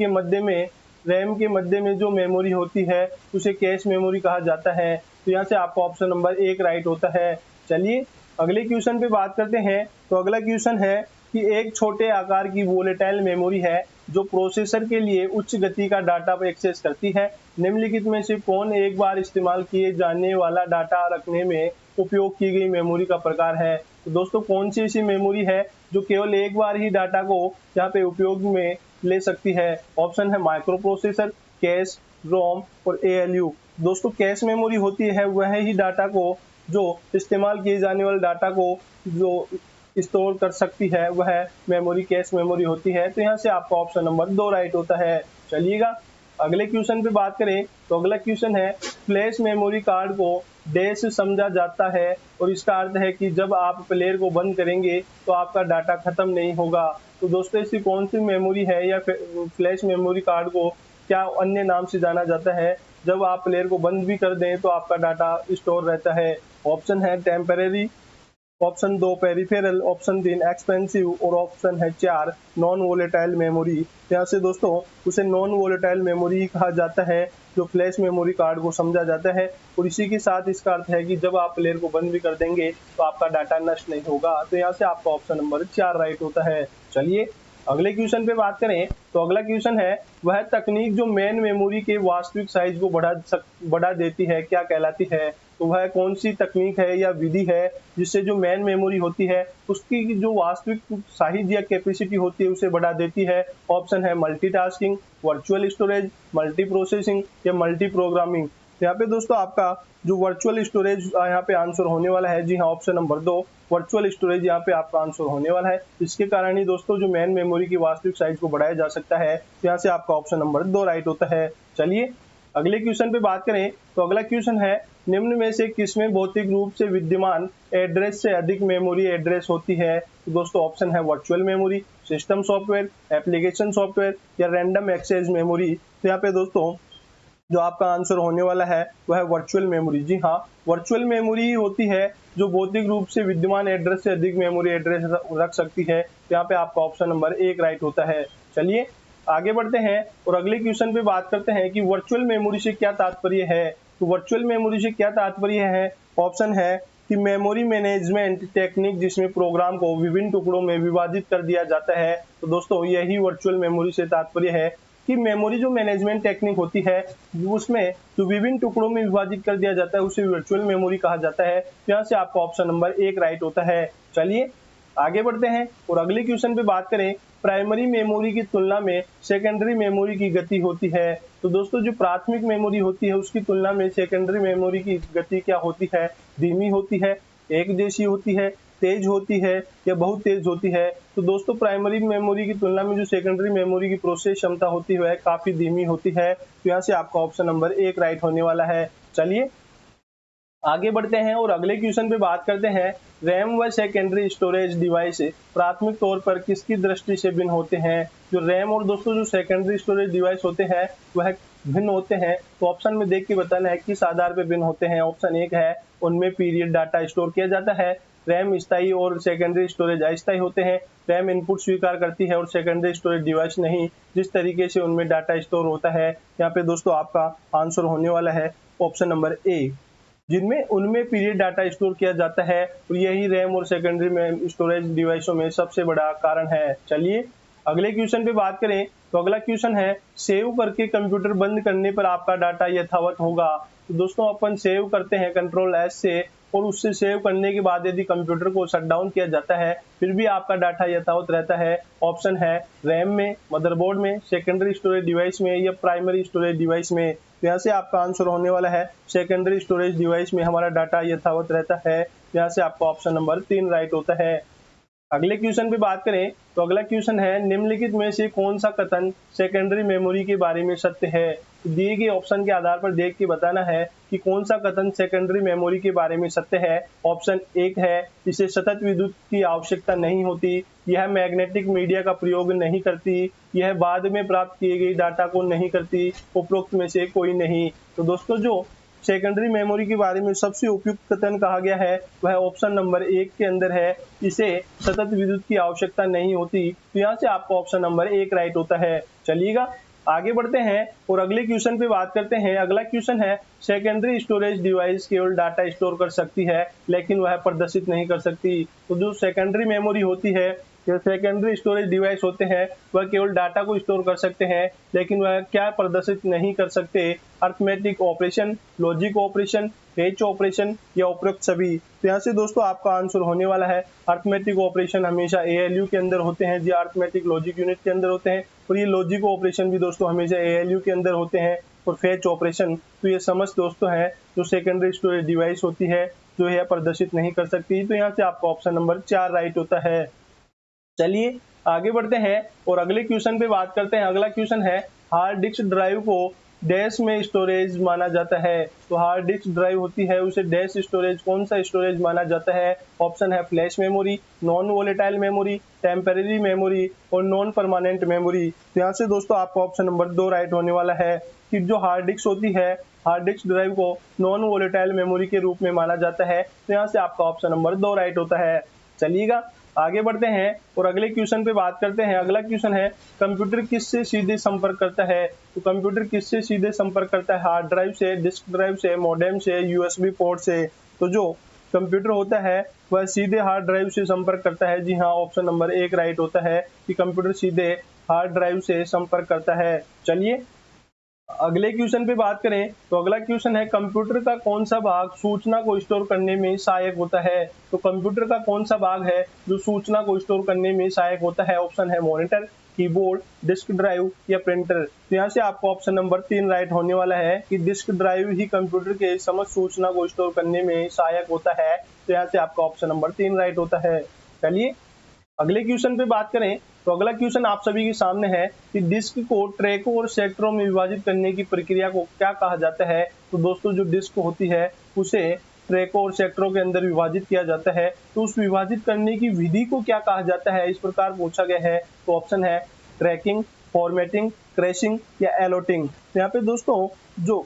के मध्य में जो मेमोरी होती है उसे कैश मेमोरी कहा जाता है। तो यहाँ से आपका ऑप्शन नंबर 1 राइट होता है। चलिए अगले क्वेश्चन पे बात करते हैं तो अगला क्वेश्चन है कि एक छोटे आकार की वोलेटाइल मेमोरी है जो प्रोसेसर के लिए उच्च गति का डाटा एक्सेस करती है। निम्नलिखित में से कौन एक बार इस्तेमाल किए जाने वाला डाटा रखने में उपयोग की गई मेमोरी का प्रकार है। तो दोस्तों कौन सी ऐसी मेमोरी है जो केवल एक बार ही डाटा को यहाँ पे उपयोग में ले सकती है। ऑप्शन है माइक्रो प्रोसेसर, कैश, रोम और एएलयू। दोस्तों कैश मेमोरी होती है वह ही डाटा को जो इस्तेमाल किए जाने वाले डाटा को जो स्टोर कर सकती है वह मेमोरी कैश मेमोरी होती है। तो यहाँ से आपका ऑप्शन नंबर 2 राइट होता है। चलिएगा अगले क्वेश्चन पे बात करें तो अगला क्वेश्चन है, फ्लैश मेमोरी कार्ड को डैश समझा जाता है और इसका अर्थ है कि जब आप प्लेयर को बंद करेंगे तो आपका डाटा खत्म नहीं होगा। तो दोस्तों ऐसी कौन सी मेमोरी है या फ्लैश मेमोरी कार्ड को क्या अन्य नाम से जाना जाता है, जब आप प्लेयर को बंद भी कर दें तो आपका डाटा स्टोर रहता है। ऑप्शन है temporary, option 2 peripheral, option 3 expensive और ऑप्शन है 4 नॉन वोलेटाइल मेमोरी। यहाँ से दोस्तों उसे नॉन वोलेटाइल मेमोरी कहा जाता है, जो फ्लैश मेमोरी कार्ड को समझा जाता है। और इसी के साथ इसका अर्थ है कि जब आप प्लेयर को बंद भी कर देंगे तो आपका डाटा नष्ट नहीं होगा। तो यहाँ से आपका ऑप्शन नंबर 4 राइट होता है। चलिए अगले क्वेश्चन पे बात करें तो अगला क्वेश्चन है, वह तकनीक जो मेन मेमोरी के वास्तविक साइज को बढ़ा देती है क्या कहलाती है? तो वह कौन सी तकनीक है या विधि है जिससे जो मेन मेमोरी होती है उसकी जो वास्तविक साइज या कैपेसिटी होती है उसे बढ़ा देती है? ऑप्शन है multitasking, virtual storage, multi processing या मल्टी प्रोग्रामिंग। यहाँ पे दोस्तों आपका जो वर्चुअल स्टोरेज यहाँ पे आंसर होने वाला है। जी हाँ, ऑप्शन नंबर 2 वर्चुअल स्टोरेज यहाँ पे आपका आंसर होने वाला है। इसके कारण ही दोस्तों जो मेन मेमोरी की वास्तविक साइज को बढ़ाया जा सकता है। यहाँ से आपका ऑप्शन नंबर 2 राइट होता है। चलिए अगले क्वेश्चन पे बात करें तो अगला क्वेश्चन है, निम्न में से किसमें भौतिक रूप से विद्यमान एड्रेस से अधिक मेमोरी एड्रेस होती है? तो दोस्तों ऑप्शन है virtual memory, system software, application software या रैंडम एक्सेस मेमोरी। तो यहाँ पे दोस्तों जो आपका आंसर होने वाला है वह है वर्चुअल मेमोरी। जी हाँ, वर्चुअल मेमोरी होती है जो भौतिक रूप से विद्यमान एड्रेस से अधिक मेमोरी एड्रेस रख सकती है। यहाँ पे आपका ऑप्शन नंबर 1 राइट होता है। चलिए आगे बढ़ते हैं और अगले क्वेश्चन पे बात करते हैं कि वर्चुअल मेमोरी से क्या तात्पर्य है। तो वर्चुअल मेमोरी से क्या तात्पर्य है? ऑप्शन है कि मेमोरी मैनेजमेंट टेक्निक जिसमें प्रोग्राम को विभिन्न टुकड़ों में विभाजित कर दिया जाता है। तो दोस्तों यही वर्चुअल मेमोरी से तात्पर्य है कि मेमोरी जो मैनेजमेंट टेक्निक होती है उसमें जो विभिन्न टुकड़ों में विभाजित कर दिया जाता है उसे वर्चुअल मेमोरी कहा जाता है। यहाँ से आपका ऑप्शन नंबर 1 राइट होता है। चलिए आगे बढ़ते हैं और अगले क्वेश्चन पे बात करें, प्राइमरी मेमोरी की तुलना में सेकेंडरी मेमोरी की गति होती है। तो दोस्तों जो प्राथमिक मेमोरी होती है उसकी तुलना में सेकेंडरी मेमोरी की गति क्या होती है? धीमी होती है, एक जैसी होती है, तेज होती है या बहुत तेज होती है? तो दोस्तों प्राइमरी मेमोरी की तुलना में जो सेकेंडरी मेमोरी की प्रोसेस क्षमता होती है काफी धीमी होती है। तो यहाँ से आपका ऑप्शन नंबर 1 राइट होने वाला है। चलिए आगे बढ़ते हैं और अगले क्वेश्चन पे बात करते हैं, रैम व सेकेंडरी स्टोरेज डिवाइस प्राथमिक तौर पर किसकी दृष्टि से भिन्न होते हैं? जो रैम और दोस्तों जो सेकेंडरी स्टोरेज डिवाइस होते हैं वह भिन्न होते हैं। तो ऑप्शन में देख के बताना है किस आधार पर भिन्न होते हैं। ऑप्शन 1 है उनमें पीरियड डाटा स्टोर किया जाता है, रैम स्थायी और सेकेंडरी स्टोरेज अस्थायी होते हैं, रैम इनपुट स्वीकार करती है और सेकेंडरी स्टोरेज डिवाइस नहीं। जिस तरीके से उनमें डाटा स्टोर होता है यहाँ पे दोस्तों आपका आंसर होने वाला है ऑप्शन नंबर ए, जिनमें उनमें पीरियड डाटा स्टोर किया जाता है और यही रैम और सेकेंडरी में स्टोरेज डिवाइसों में सबसे बड़ा कारण है। चलिए अगले क्वेश्चन पे बात करें तो अगला क्वेश्चन है, सेव करके कंप्यूटर बंद करने पर आपका डाटा यथावत होगा। तो दोस्तों अपन सेव करते हैं कंट्रोल एस से और उससे सेव करने के बाद यदि कंप्यूटर को शट डाउन किया जाता है फिर भी आपका डाटा यथावत रहता है। ऑप्शन है रैम में, मदरबोर्ड में, सेकेंडरी स्टोरेज डिवाइस में या प्राइमरी स्टोरेज डिवाइस में। तो यहाँ से आपका आंसर होने वाला है सेकेंडरी स्टोरेज डिवाइस में हमारा डाटा यथावत रहता है। यहाँ से आपका ऑप्शन नंबर 3 राइट होता है। अगले क्वेश्चन पे बात करें तो अगला क्वेश्चन है, निम्नलिखित में से कौन सा कथन सेकेंडरी मेमोरी के बारे में सत्य है? तो दिए गए ऑप्शन के आधार पर देख के बताना है कि कौन सा कथन सेकेंडरी मेमोरी के बारे में सत्य है। ऑप्शन 1 है इसे सतत विद्युत की आवश्यकता नहीं होती, यह मैग्नेटिक मीडिया का प्रयोग नहीं करती, यह बाद में प्राप्त किए गए डाटा को नहीं करती, उपरोक्त में से कोई नहीं। तो दोस्तों जो सेकेंडरी मेमोरी के बारे में सबसे उपयुक्त कथन कहा गया है वह ऑप्शन नंबर 1 के अंदर है, इसे सतत विद्युत की आवश्यकता नहीं होती। तो यहाँ से आपका ऑप्शन नंबर 1 राइट होता है। चलिएगा आगे बढ़ते हैं और अगले क्वेश्चन पे बात करते हैं। अगला क्वेश्चन है, सेकेंडरी स्टोरेज डिवाइस केवल डाटा स्टोर कर सकती है लेकिन वह प्रदर्शित नहीं कर सकती। तो जो सेकेंडरी मेमोरी होती है या सेकेंडरी स्टोरेज डिवाइस होते हैं वह केवल डाटा को स्टोर कर सकते हैं लेकिन वह क्या प्रदर्शित नहीं कर सकते? Arithmetic operation, logic operation, fetch operation या उपरोक्त सभी। तो यहाँ से दोस्तों आपका आंसर होने वाला है अर्थमेटिक ऑपरेशन हमेशा ALU के अंदर होते हैं, जी अर्थमेटिक लॉजिक यूनिट के अंदर होते हैं और ये लॉजिक ऑपरेशन भी दोस्तों हमेशा ALU के अंदर होते हैं और फेच ऑपरेशन तो ये समस्त दोस्तों हैं जो सेकेंडरी स्टोरेज डिवाइस होती है जो है प्रदर्शित नहीं कर सकती। तो यहाँ से आपका ऑप्शन नंबर 4 राइट होता है। चलिए आगे बढ़ते हैं और अगले क्वेश्चन पे बात करते हैं। अगला क्वेश्चन है, हार्ड डिस्क ड्राइव को डैश में स्टोरेज माना जाता है। तो हार्ड डिस्क ड्राइव होती है उसे डैश स्टोरेज, कौन सा स्टोरेज माना जाता है? ऑप्शन है flash memory, non volatile memory, temporary memory और नॉन परमानेंट मेमोरी। तो यहाँ से दोस्तों आपका ऑप्शन नंबर 2 राइट होने वाला है कि जो हार्ड डिस्क होती है हार्ड डिस्क ड्राइव को नॉन वोलेटाइल मेमोरी के रूप में माना जाता है। तो यहाँ से आपका ऑप्शन नंबर 2 राइट होता है। चलिएगा आगे बढ़ते हैं और अगले क्वेश्चन पे बात करते हैं। अगला क्वेश्चन है कंप्यूटर किससे सीधे संपर्क करता है। तो कंप्यूटर किससे सीधे संपर्क करता है? हार्ड ड्राइव से, डिस्क ड्राइव से, मॉडेम से, यूएसबी पोर्ट से। तो जो कंप्यूटर होता है वह सीधे हार्ड ड्राइव से संपर्क करता है। जी हाँ, ऑप्शन नंबर 1 राइट होता है कि कंप्यूटर सीधे हार्ड ड्राइव से संपर्क करता है। चलिए अगले क्वेश्चन पे बात करें तो अगला क्वेश्चन है कंप्यूटर का कौन सा भाग सूचना को स्टोर करने में सहायक होता है। तो कंप्यूटर का कौन सा भाग है जो सूचना को स्टोर करने में सहायक होता है? ऑप्शन है मॉनिटर, कीबोर्ड, डिस्क ड्राइव या प्रिंटर। तो यहाँ से आपको ऑप्शन नंबर 3 राइट होने वाला है कि डिस्क ड्राइव ही कंप्यूटर के समस्त सूचना को स्टोर करने में सहायक होता है। तो यहाँ से आपका ऑप्शन नंबर 3 राइट होता है। चलिए अगले क्वेश्चन पे बात करें तो अगला क्वेश्चन आप सभी के सामने है कि डिस्क को ट्रैकों और सेक्टरों में विभाजित करने की प्रक्रिया को क्या कहा जाता है। तो दोस्तों जो डिस्क होती है उसे ट्रैकों और सेक्टरों के अंदर विभाजित किया जाता है। तो उस विभाजित करने की विधि को क्या कहा जाता है, इस प्रकार पूछा गया है। तो ऑप्शन है ट्रैकिंग, फॉर्मेटिंग, क्रैशिंग या एलोटिंग। तो यहाँ पे दोस्तों जो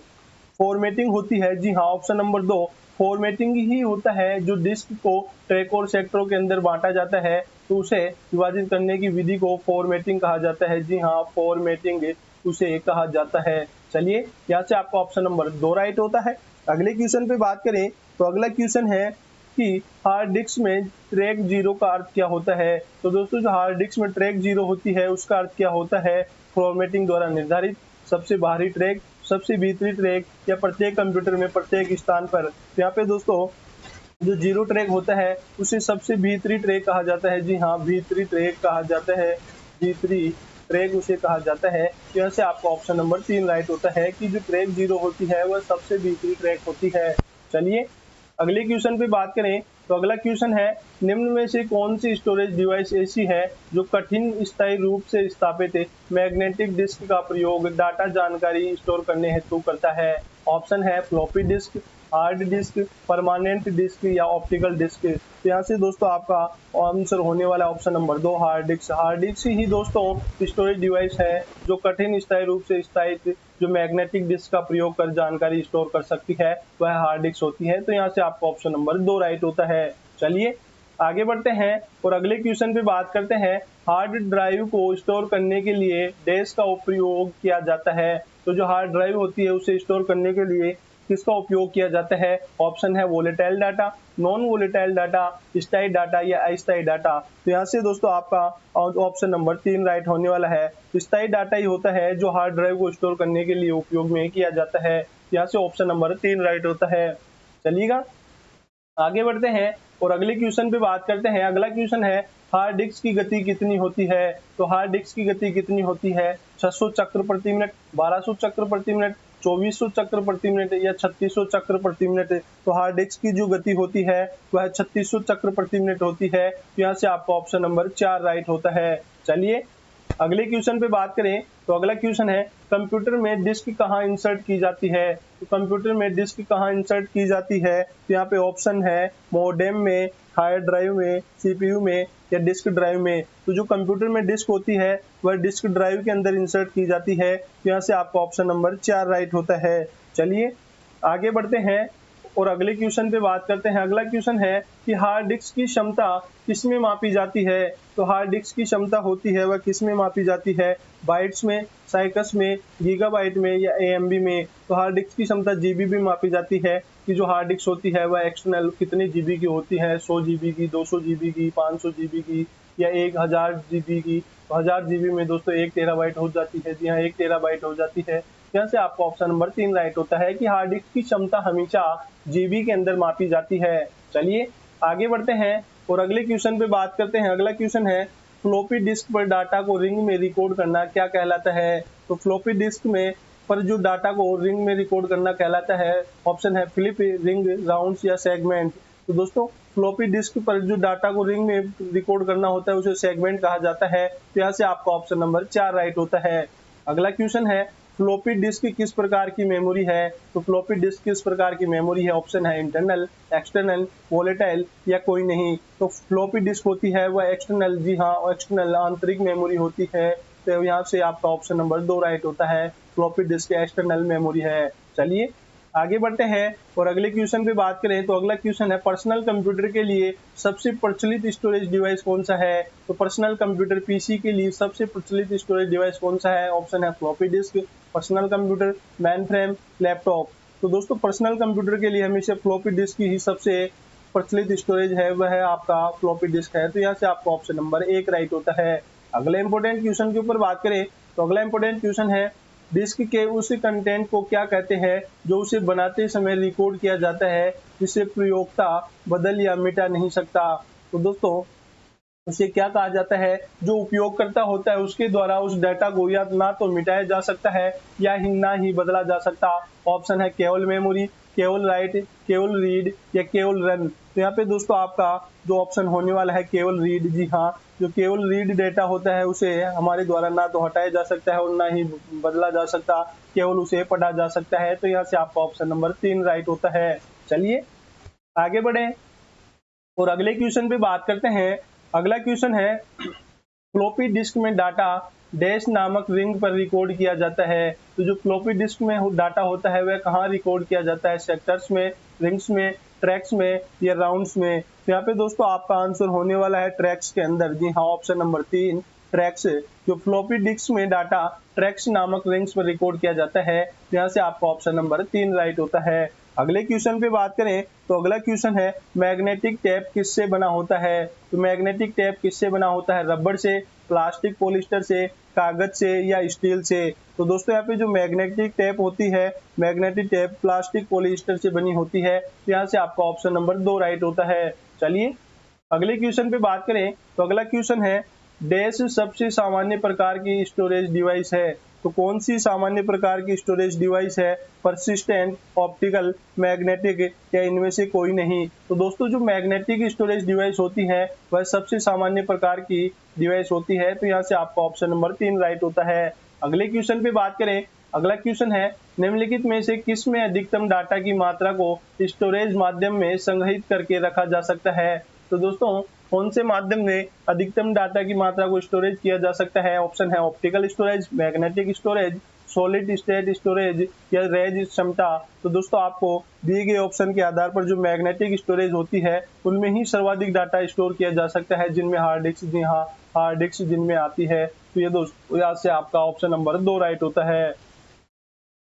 फॉर्मेटिंग होती है, जी हाँ, ऑप्शन नंबर 2 फॉर्मेटिंग ही होता है। जो डिस्क को ट्रैक और सेक्टरों के अंदर बांटा जाता है तो उसे विभाजित करने की विधि को फॉर्मेटिंग कहा जाता है। जी हाँ, फॉर्मेटिंग उसे कहा जाता है। चलिए यहाँ से आपका ऑप्शन नंबर 2 राइट होता है। अगले क्वेश्चन पे बात करें तो अगला क्वेश्चन है कि हार्ड डिस्क में ट्रैक 0 का अर्थ क्या होता है। तो दोस्तों जो हार्ड डिस्क में ट्रैक 0 होती है उसका अर्थ क्या होता है? फॉर्मेटिंग द्वारा निर्धारित सबसे बाहरी ट्रैक, सबसे भीतरी ट्रैक या प्रत्येक कंप्यूटर में प्रत्येक स्थान पर। यहाँ पे दोस्तों जो 0 ट्रैक होता है उसे सबसे भीतरी ट्रैक कहा जाता है। जी हाँ, भीतरी ट्रैक कहा जाता है, भीतरी ट्रैक उसे कहा जाता है। यहाँ से आपका ऑप्शन नंबर 3 राइट होता है कि जो ट्रैक 0 होती है वह सबसे भीतरी ट्रैक होती है। चलिए अगले क्वेश्चन पे बात करें तो अगला क्वेश्चन है निम्न में से कौन सी स्टोरेज डिवाइस ऐसी है जो कठिन स्थायी रूप से स्थापित मैग्नेटिक डिस्क का प्रयोग डाटा जानकारी स्टोर करने हेतु करता है। ऑप्शन है floppy disk, hard disk, permanent disk या ऑप्टिकल डिस्क। तो यहाँ से दोस्तों आपका आंसर होने वाला option number 2 hard disk. Hard disk ही दोस्तों स्टोरेज डिवाइस है जो कठिन स्थायी रूप से स्थापित जो मैग्नेटिक डिस्क का प्रयोग कर जानकारी स्टोर कर सकती है वह हार्ड डिस्क होती है। तो यहाँ से आपका ऑप्शन नंबर 2 राइट होता है। चलिए आगे बढ़ते हैं और अगले क्वेश्चन पे बात करते हैं। हार्ड ड्राइव को स्टोर करने के लिए डैश का उपयोग किया जाता है। तो जो हार्ड ड्राइव होती है उसे स्टोर करने के लिए किसका उपयोग किया जाता है? ऑप्शन है volatile data, non volatile data, स्थायी डाटा या अस्थायी डाटा। तो यहाँ से दोस्तों आपका ऑप्शन नंबर 3 राइट होने वाला है। स्थायी डाटा ही होता है जो हार्ड ड्राइव को स्टोर करने के लिए उपयोग में किया जाता है। यहाँ से ऑप्शन नंबर 3 राइट होता है। चलिएगा आगे बढ़ते हैं और अगले क्वेश्चन पे बात करते हैं। अगला क्वेश्चन है हार्ड डिस्क की गति कितनी होती है। तो हार्ड डिस्क की गति कितनी होती है? 600 चक्र प्रति मिनट, 1200 चक्र प्रति मिनट, 2400 चक्र प्रति मिनट या 3600 चक्र प्रति मिनट। तो हार्ड डिस्क की जो गति होती है वह 3600 चक्र प्रति मिनट होती है। तो यहाँ से आपका ऑप्शन नंबर 4 राइट होता है। चलिए अगले क्वेश्चन पे बात करें तो अगला क्वेश्चन है कंप्यूटर में डिस्क कहाँ इंसर्ट की जाती है। तो कंप्यूटर में डिस्क कहाँ इंसर्ट की जाती है? तो यहाँ पे ऑप्शन है मॉडेम में, हार्ड ड्राइव में, सीपीयू में या डिस्क ड्राइव में। तो जो कंप्यूटर में डिस्क होती है वह डिस्क ड्राइव के अंदर इंसर्ट की जाती है। तो यहाँ से आपका ऑप्शन नंबर 4 राइट होता है। चलिए आगे बढ़ते हैं और अगले क्वेश्चन पे बात करते हैं। अगला क्वेश्चन है कि हार्ड डिस्क की क्षमता किसमें मापी जाती है। तो हार्ड डिस्क की क्षमता होती है वह किसमें मापी जाती है? बाइट्स में, साइकस में, गीगाबाइट में या एएमबी में। तो हार्ड डिस्क की क्षमता जीबी में मापी जाती है कि जो हार्ड डिस्क होती है वह एक्सटर्नल कितने जीबी की होती है, 100 जीबी की, 200 जीबी की, 500 जीबी की या 1000 जीबी की। 1000 जीबी में दोस्तों 1 टेराबाइट हो जाती है। जी हाँ, 1 टेराबाइट हो जाती है। यहाँ से आपका ऑप्शन नंबर 3 राइट होता है कि हार्ड डिस्क की क्षमता हमेशा जीबी के अंदर मापी जाती है। चलिए आगे बढ़ते हैं और अगले क्वेश्चन पे बात करते हैं। अगला क्वेश्चन है फ्लॉपी डिस्क पर डाटा को रिंग में रिकॉर्ड करना क्या कहलाता है। तो फ्लॉपी डिस्क में पर जो डाटा को रिंग में रिकॉर्ड करना कहलाता है। ऑप्शन है फ्लिप, रिंग, राउंड्स या सेगमेंट। तो दोस्तों फ्लॉपी डिस्क पर जो डाटा को रिंग में रिकॉर्ड करना होता है उसे सेगमेंट कहा जाता है। तो यहाँ से आपका ऑप्शन नंबर 4 राइट होता है। अगला क्वेश्चन है फ्लॉपी डिस्क किस प्रकार की मेमोरी है। तो फ्लॉपी डिस्क किस प्रकार की मेमोरी है? ऑप्शन है इंटरनल, एक्सटर्नल, वोलेटाइल या कोई नहीं। तो फ्लॉपी डिस्क होती है वह एक्सटर्नल, जी हाँ, एक्सटर्नल आंतरिक मेमोरी होती है। तो यहाँ से आपका ऑप्शन नंबर 2 राइट होता है, फ्लॉपी डिस्क एक्सटर्नल मेमोरी है। चलिए आगे बढ़ते हैं और अगले क्वेश्चन पे बात करें तो अगला क्वेश्चन है पर्सनल कंप्यूटर के लिए सबसे प्रचलित स्टोरेज डिवाइस कौन सा है। तो पर्सनल कंप्यूटर पीसी के लिए सबसे प्रचलित स्टोरेज डिवाइस कौन सा है। ऑप्शन है floppy disc, personal computer, main frame, laptop. तो दोस्तों पर्सनल कंप्यूटर के लिए हमेशा फ्लॉपी डिस्क की ही सबसे प्रचलित स्टोरेज है, वह है आपका फ्लॉपी डिस्क है। तो यहाँ से आपका ऑप्शन नंबर 1 राइट होता है। अगले इंपॉर्टेंट क्वेश्चन के ऊपर बात करें तो अगला इंपॉर्टेंट क्वेश्चन है डिस्क के उस कंटेंट को क्या कहते हैं जो उसे बनाते समय रिकॉर्ड किया जाता है जिसे प्रयोक्ता बदल या मिटा नहीं सकता। तो दोस्तों उसे क्या कहा जाता है, जो उपयोगकर्ता होता है उसके द्वारा उस डाटा को या ना तो मिटाया जा सकता है या ना ही बदला जा सकता। ऑप्शन है केवल मेमोरी, केवल राइट, केवल रीड या केवल रन। तो यहाँ पे दोस्तों आपका जो ऑप्शन होने वाला है केवल रीड। जी हाँ, जो केवल रीड डेटा होता है उसे हमारे द्वारा ना तो हटाया जा सकता है और ना ही बदला जा सकता, केवल उसे पढ़ा जा सकता है। तो यहाँ से आपका ऑप्शन नंबर 3 राइट होता है। चलिए आगे बढ़े और अगले क्वेश्चन पे बात करते हैं। अगला क्वेश्चन है फ्लॉपी डिस्क में डाटा डैश नामक रिंग पर रिकॉर्ड किया जाता है। तो जो फ्लॉपी डिस्क में डाटा होता है वह कहाँ रिकॉर्ड किया जाता है, सेक्टर्स में, रिंग्स में, ट्रैक्स में या राउंड्स में। तो यहाँ पे दोस्तों आपका आंसर होने वाला है ट्रैक्स के अंदर। जी हाँ, ऑप्शन नंबर 3 ट्रैक्स। जो फ्लॉपी डिस्क में डाटा ट्रैक्स नामक रिंग्स पर रिकॉर्ड किया जाता है। यहाँ से आपका ऑप्शन नंबर 3 राइट होता है। अगले क्वेश्चन पे बात करें तो अगला क्वेश्चन है मैग्नेटिक टेप किससे बना होता है। तो मैग्नेटिक टेप किससे बना होता है, रबड़ से, प्लास्टिक पॉलिस्टर से, कागज से या स्टील से। तो दोस्तों यहाँ पे जो मैग्नेटिक टेप होती है, मैग्नेटिक टेप प्लास्टिक पॉलिस्टर से बनी होती है। तो यहाँ से आपका ऑप्शन नंबर 2 राइट होता है। चलिए अगले क्वेश्चन पे बात करें तो अगला क्वेश्चन है डैश सबसे सामान्य प्रकार की स्टोरेज डिवाइस है। तो कौन सी सामान्य प्रकार की स्टोरेज डिवाइस है, परसिस्टेंट, ऑप्टिकल, मैग्नेटिक या इनमें से कोई नहीं। तो दोस्तों जो मैग्नेटिक स्टोरेज डिवाइस होती है वह सबसे सामान्य प्रकार की डिवाइस होती है। तो यहाँ से आपका ऑप्शन नंबर 3 राइट होता है। अगले क्वेश्चन पे बात करें, अगला क्वेश्चन है निम्नलिखित में से किस में अधिकतम डाटा की मात्रा को स्टोरेज माध्यम में संग्रहित करके रखा जा सकता है। तो दोस्तों कौन से माध्यम में अधिकतम डाटा की मात्रा को स्टोरेज किया जा सकता है। ऑप्शन है optical storage, magnetic storage, solid state storage या रेज क्षमता। तो दोस्तों आपको दिए गए ऑप्शन के आधार पर जो मैग्नेटिक स्टोरेज होती है उनमें ही सर्वाधिक डाटा स्टोर किया जा सकता है, जिनमें हार्ड डिस्क, जी हाँ हार्ड डिस्क जिनमें आती है। तो ये दोस्तों यहाँ से आपका ऑप्शन नंबर 2 राइट होता है।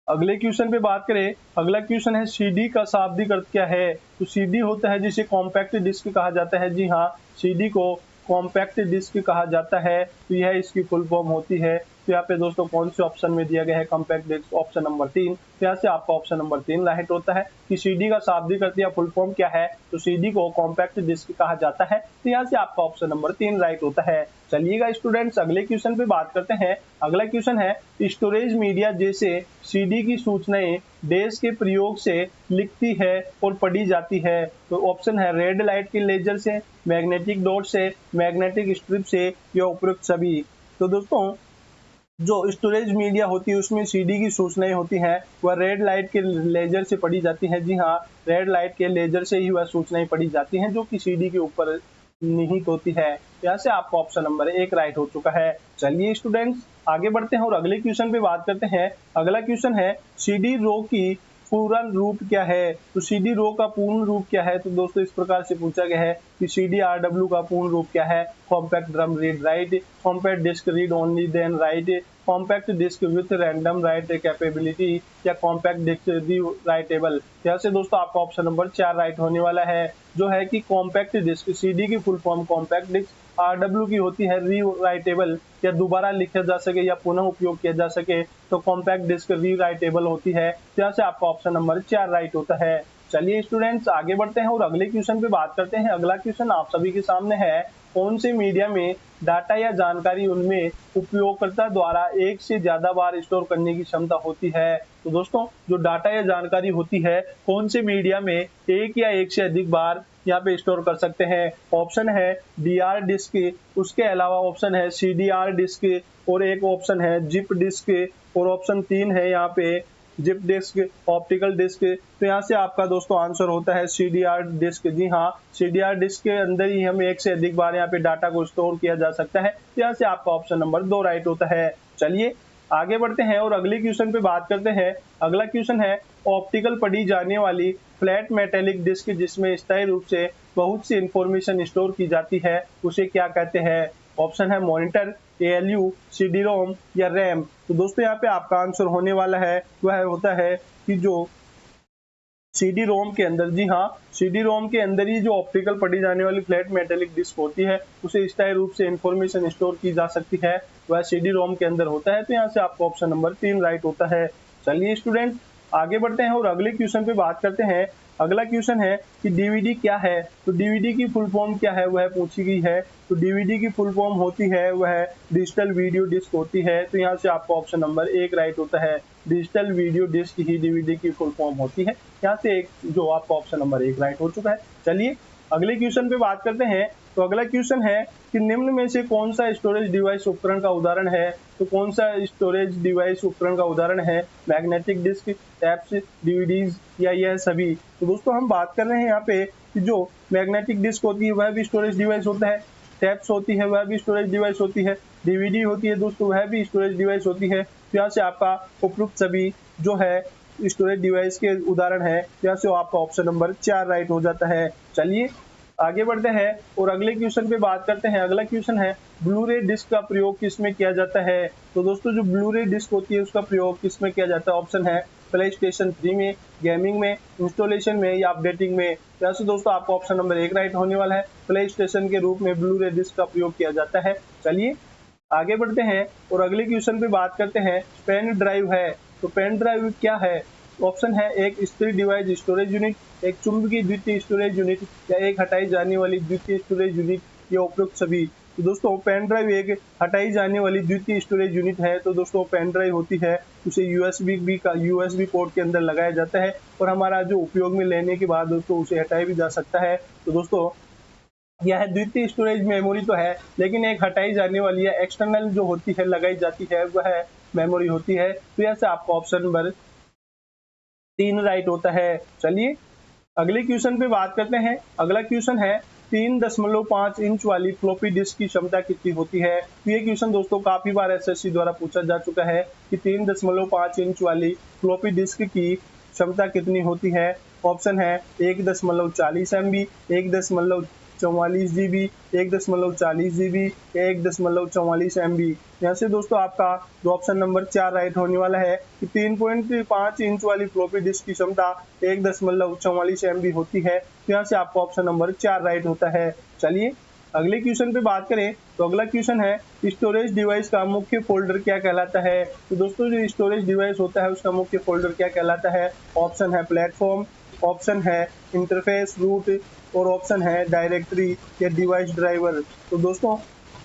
अगले क्वेश्चन पे बात करें, अगला क्वेश्चन है सीडी का शाब्दिक अर्थ क्या है। तो सीडी होता है जिसे कॉम्पैक्ट डिस्क कहा जाता है। जी हाँ, सीडी को कॉम्पैक्ट डिस्क कहा जाता है। तो यह इसकी फुल फॉर्म होती है। तो यहाँ पे दोस्तों कौन से ऑप्शन में दिया गया है कॉम्पैक्ट डिस्क, ऑप्शन नंबर 3। तो यहाँ से आपका ऑप्शन नंबर 3 राइट होता है कि सीडी का शाब्दिक अर्थ या फुल फॉर्म क्या है। तो सीडी को कॉम्पैक्ट डिस्क कहा जाता है। तो यहाँ से आपका ऑप्शन नंबर 3 राइट होता है। चलिएगा स्टूडेंट्स अगले क्वेश्चन पे बात करते हैं। अगला क्वेश्चन है स्टोरेज मीडिया जैसे सीडी की सूचनाएं डैश के प्रयोग से लिखती है और पढ़ी जाती है। तो ऑप्शन है रेड लाइट के लेजर से, मैग्नेटिक डॉट से, मैग्नेटिक स्ट्रिप से या उपयुक्त सभी। तो दोस्तों जो स्टोरेज मीडिया होती है उसमें सीडी की सूचनाएं होती हैं वह रेड लाइट के लेजर से पढ़ी जाती हैं। जी हाँ, रेड लाइट के लेजर से ही वह सूचनाएं पढ़ी जाती हैं जो कि सीडी के ऊपर निहित होती है। यहाँ से आपका ऑप्शन नंबर 1 राइट हो चुका है। चलिए स्टूडेंट्स आगे बढ़ते हैं और अगले क्वेश्चन पे बात करते हैं। अगला क्वेश्चन है सीडी रो की पूरा रूप क्या है। तो सीडी रो का पूर्ण रूप क्या है। तो दोस्तों इस प्रकार से पूछा गया है कि सीडी आरडब्ल्यू का पूर्ण रूप क्या है। Compact drum read write, compact disc read only then write, compact disc with random write capability या कॉम्पैक्ट डिस्क री राइटेबल। यहाँ से दोस्तों आपका ऑप्शन नंबर 4 राइट होने वाला है, जो है कि कॉम्पैक्ट डिस्क। सीडी की full form compact disc, RW की होती है री राइटेबल या दोबारा लिखा जा सके या पुनः उपयोग किया जा सके। तो कॉम्पैक्ट डिस्क री राइटेबल होती है। यहाँ से आपका ऑप्शन नंबर 4 राइट होता है। चलिए स्टूडेंट्स आगे बढ़ते हैं और अगले क्वेश्चन पे बात करते हैं। अगला क्वेश्चन आप सभी के सामने है कौन से मीडिया में डाटा या जानकारी उनमें उपयोगकर्ता द्वारा एक से ज्यादा बार स्टोर करने की क्षमता होती है। तो दोस्तों जो डाटा या जानकारी होती है कौन से मीडिया में एक या एक से अधिक बार यहाँ पे स्टोर कर सकते हैं। ऑप्शन है डीआर डिस्क, उसके अलावा ऑप्शन है सीडीआर डिस्क और एक ऑप्शन है जिप डिस्क और ऑप्शन 3 है यहाँ पे जिप डिस्क, ऑप्टिकल डिस्क। तो यहाँ से आपका दोस्तों आंसर होता है सीडीआर डिस्क। जी हाँ, सीडीआर डिस्क के अंदर ही हम एक से अधिक बार यहाँ पे डाटा को स्टोर किया जा सकता है। तो यहाँ से आपका ऑप्शन नंबर 2 राइट होता है। चलिए आगे बढ़ते हैं और अगले क्वेश्चन पे बात करते हैं। अगला क्वेश्चन है ऑप्टिकल पढ़ी जाने वाली फ्लैट मेटेलिक डिस्क जिसमें स्थायी रूप से बहुत सी इंफॉर्मेशन स्टोर की जाती है उसे क्या कहते हैं। ऑप्शन है मॉनिटर, एएलयू, सीडी रोम या रैम। तो दोस्तों यहाँ पे आपका आंसर होने वाला है वह होता है कि जो सीडी रोम के अंदर, जी हाँ, सीडी रोम के अंदर ही जो ऑप्टिकल पढ़ी जाने वाली फ्लैट मेटेलिक डिस्क होती है उसे स्थायी रूप से इंफॉर्मेशन स्टोर की जा सकती है, वह सीडी रोम के अंदर होता है। तो यहाँ से आपका ऑप्शन नंबर 3 राइट होता है। चलिए स्टूडेंट आगे बढ़ते हैं और अगले क्वेश्चन पे बात करते हैं। अगला क्वेश्चन है कि डीवीडी क्या है। तो डीवीडी की फुल फॉर्म क्या है वह पूछी गई है। तो डीवीडी की फुल फॉर्म होती है वह डिजिटल वीडियो डिस्क होती है। तो यहाँ से आपका ऑप्शन नंबर 1 राइट होता है। डिजिटल वीडियो डिस्क ही डीवीडी की फुल फॉर्म होती है। यहाँ से एक जो आपका ऑप्शन नंबर 1 राइट हो चुका है। चलिए अगले क्वेश्चन पे बात करते हैं। तो अगला क्वेश्चन है कि निम्न में से कौन सा स्टोरेज डिवाइस उपकरण का उदाहरण है। तो कौन सा स्टोरेज डिवाइस उपकरण का उदाहरण है, मैग्नेटिक डिस्क, टैप्स, डीवीडीज या यह सभी। तो दोस्तों हम बात कर रहे हैं यहाँ पे कि जो मैग्नेटिक डिस्क होती है वह भी स्टोरेज डिवाइस होता है, टैप्स होती है वह भी स्टोरेज डिवाइस होती है, डीवीडी होती है दोस्तों वह भी स्टोरेज डिवाइस होती है। तो यहाँ से आपका उपयुक्त सभी जो है स्टोरेज डिवाइस के उदाहरण है। यहाँ से आपका ऑप्शन नंबर 4 राइट हो जाता है। चलिए आगे बढ़ते हैं और अगले क्वेश्चन पे बात करते हैं। अगला क्वेश्चन है ब्लू रे डिस्क का प्रयोग किसमें किया जाता है। तो दोस्तों जो ब्लू रे डिस्क होती है उसका प्रयोग किसमें किया जाता है। ऑप्शन है प्ले स्टेशन 3 में, गेमिंग में, इंस्टॉलेशन में या अपडेटिंग में। यहाँ से दोस्तों आपका ऑप्शन नंबर 1 राइट होने वाला है। प्ले स्टेशन के रूप में ब्लू रे डिस्क का प्रयोग किया जाता है। चलिए आगे बढ़ते हैं और अगले क्वेश्चन पे बात करते हैं। पेन ड्राइव है, तो पेन ड्राइव क्या है। ऑप्शन है एक स्थिर डिवाइस स्टोरेज यूनिट, एक चुंबकीय द्वितीय स्टोरेज यूनिट या एक हटाई जाने वाली द्वितीय स्टोरेज यूनिट या उपयुक्त सभी। तो दोस्तों पेन ड्राइव एक हटाई जाने वाली द्वितीय स्टोरेज यूनिट है। तो दोस्तों पेन ड्राइव होती है उसे यूएसबी पोर्ट के अंदर लगाया जाता है और हमारा जो उपयोग में लेने के बाद दोस्तों उसे हटाया भी जा सकता है। तो दोस्तों यह द्वितीय स्टोरेज मेमोरी तो है लेकिन एक हटाई जाने वाली या एक्सटर्नल जो होती है लगाई जाती है वह मेमोरी होती है। तो यहाँ से आपका ऑप्शन नंबर 3 राइट होता है। चलिए अगले क्वेश्चन पे बात करते हैं। अगला क्वेश्चन है 3.5 इंच वाली फ्लॉपी डिस्क की क्षमता कितनी होती है। तो ये क्वेश्चन दोस्तों काफी बार एसएससी द्वारा पूछा जा चुका है कि 3.5 इंच वाली फ्लॉपी डिस्क की क्षमता कितनी होती है। ऑप्शन है 1.40 MB, 1.44 GB, 1.40 GB, 1.44 MB। यहाँ से दोस्तों आपका जो ऑप्शन नंबर 4 राइट होने वाला है कि 3.5 इंच वाली फ्लॉपी डिस्क की क्षमता 1.44 MB होती है। तो यहाँ से आपका ऑप्शन नंबर 4 राइट होता है। चलिए अगले क्वेश्चन पे बात करें तो अगला क्वेश्चन है स्टोरेज डिवाइस का मुख्य फोल्डर क्या कहलाता है। तो दोस्तों जो स्टोरेज डिवाइस होता है उसका मुख्य फोल्डर क्या कहलाता है। ऑप्शन है प्लेटफॉर्म, ऑप्शन है इंटरफेस, रूट और ऑप्शन है डायरेक्टरी या डिवाइस ड्राइवर। तो दोस्तों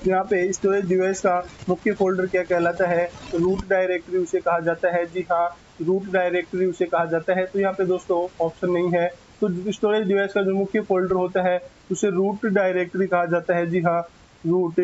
यहाँ पे स्टोरेज डिवाइस का मुख्य फोल्डर क्या कहलाता है। तो रूट डायरेक्टरी उसे कहा जाता है। जी हाँ, रूट डायरेक्टरी उसे कहा जाता है। तो यहाँ पे दोस्तों ऑप्शन नहीं है। तो स्टोरेज डिवाइस का जो मुख्य फोल्डर होता है उसे रूट डायरेक्टरी कहा जाता है। जी हाँ, रूट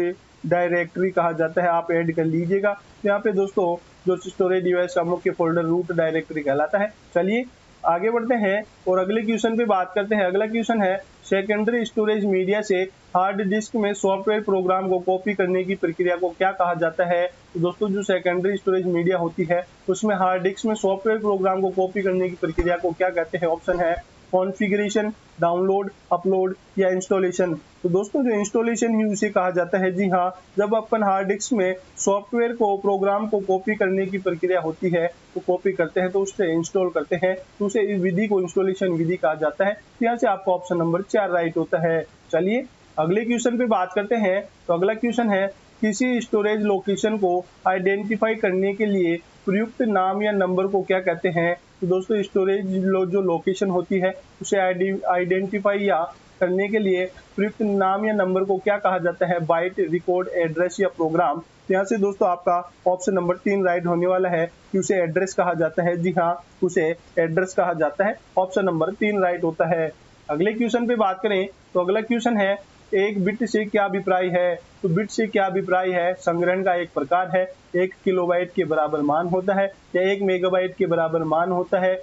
डायरेक्टरी कहा जाता है, आप ऐड कर लीजिएगा। तो यहाँ पे दोस्तों जो स्टोरेज डिवाइस का मुख्य फोल्डर रूट डायरेक्टरी कहलाता है। चलिए आगे बढ़ते हैं और अगले क्वेश्चन पे बात करते हैं। अगला क्वेश्चन है सेकेंडरी स्टोरेज मीडिया से हार्ड डिस्क में सॉफ्टवेयर प्रोग्राम को कॉपी करने की प्रक्रिया को क्या कहा जाता है। तो दोस्तों जो सेकेंडरी स्टोरेज मीडिया होती है उसमें हार्ड डिस्क में सॉफ्टवेयर प्रोग्राम को कॉपी करने की प्रक्रिया को क्या कहते हैं। ऑप्शन है कॉन्फ़िगरेशन, डाउनलोड, अपलोड या इंस्टॉलेशन। तो दोस्तों जो इंस्टॉलेशन ही उसे कहा जाता है। जी हाँ, जब अपन हार्ड डिस्क में सॉफ्टवेयर को, प्रोग्राम को कॉपी करने की प्रक्रिया होती है तो कॉपी करते हैं तो उससे इंस्टॉल करते हैं तो उसे इस विधि को इंस्टॉलेशन विधि कहा जाता है। तो यहाँ से आपका ऑप्शन नंबर 4 राइट होता है। चलिए अगले क्वेश्चन पे बात करते हैं। तो अगला क्वेश्चन है किसी स्टोरेज लोकेशन को आइडेंटिफाई करने के लिए प्रयुक्त नाम या नंबर को क्या कहते हैं। तो दोस्तों स्टोरेज जो लोकेशन होती है उसे आइडेंटिफाई या करने के लिए प्रयुक्त नाम या नंबर को क्या कहा जाता है। बाइट, रिकॉर्ड, एड्रेस या प्रोग्राम। तो यहाँ से दोस्तों आपका ऑप्शन नंबर 3 राइट होने वाला है कि उसे एड्रेस कहा जाता है। जी हाँ, उसे एड्रेस कहा जाता है। ऑप्शन नंबर 3 राइट होता है। अगले क्वेश्चन पे बात करें तो अगला क्वेश्चन है एक बिट से क्या अभिप्राय है। तो बिट से क्या अभिप्राय है, संग्रहण का एक प्रकार है। 1 किलोबाइट के बराबर मान होता है या 1 मेगाबाइट के बराबर मान होता है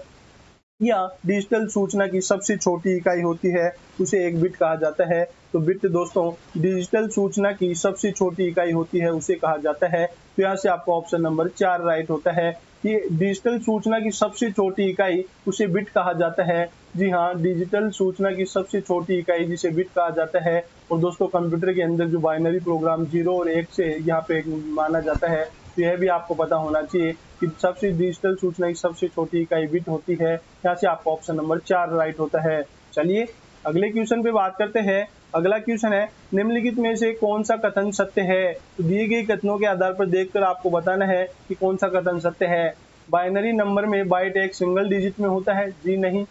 या डिजिटल सूचना की सबसे छोटी इकाई होती है उसे एक बिट कहा जाता है। तो बिट दोस्तों डिजिटल सूचना की सबसे छोटी इकाई होती है उसे कहा जाता है। तो यहाँ से आपका ऑप्शन नंबर 4 राइट होता है कि डिजिटल सूचना की सबसे छोटी इकाई उसे बिट कहा जाता है। जी हाँ, डिजिटल सूचना की सबसे छोटी इकाई जिसे बिट कहा जाता है। और दोस्तों कंप्यूटर के अंदर जो बाइनरी प्रोग्राम 0 और 1 से यहाँ पे माना जाता है, तो यह भी आपको पता होना चाहिए कि सबसे डिजिटल सूचना की सबसे छोटी इकाई बिट होती है। यहाँ से आपका ऑप्शन नंबर 4 राइट होता है। चलिए अगले क्वेश्चन पे बात करते हैं। अगला क्वेश्चन है, निम्नलिखित में से कौन सा कथन सत्य है? तो दिए गए कथनों के आधार पर देखकर आपको बताना है कि कौन सा कथन सत्य है। बाइनरी नंबर में बाइट एक सिंगल डिजिट में होता है? जी नहीं,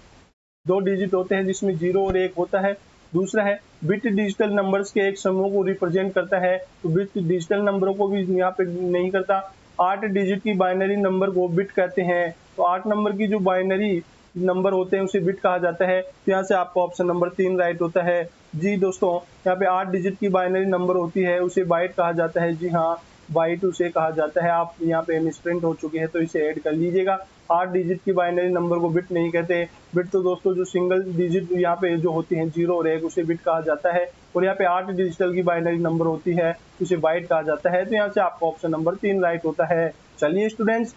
2 डिजिट होते हैं जिसमें 0 और 1 होता है। दूसरा है, बिट डिजिटल नंबर्स के एक समूह को रिप्रेजेंट करता है। तो बिट डिजिटल नंबरों को भी यहाँ पे नहीं करता। 8 डिजिट की बाइनरी नंबर को बिट कहते हैं। तो 8 नंबर की जो बाइनरी नंबर होते हैं उसे बिट कहा जाता है। तो यहाँ से आपका ऑप्शन नंबर 3 राइट होता है। जी दोस्तों, यहाँ पे 8 डिजिट की बाइनरी नंबर होती है उसे बाइट कहा जाता है। जी हाँ, बाइट उसे कहा जाता है। आप यहाँ पे मिसप्रिंट हो चुकी है तो इसे ऐड कर लीजिएगा। 8 डिजिट की बाइनरी नंबर को बिट नहीं कहते। बिट तो दोस्तों जो सिंगल डिजिट यहाँ पे जो होती हैं 0 और 1 उसे बिट कहा जाता है। और यहाँ पे 8 डिजिटल की बाइनरी नंबर होती है उसे बाइट कहा जाता है। तो यहाँ से आपका ऑप्शन नंबर 3 राइट होता है। चलिए स्टूडेंट्स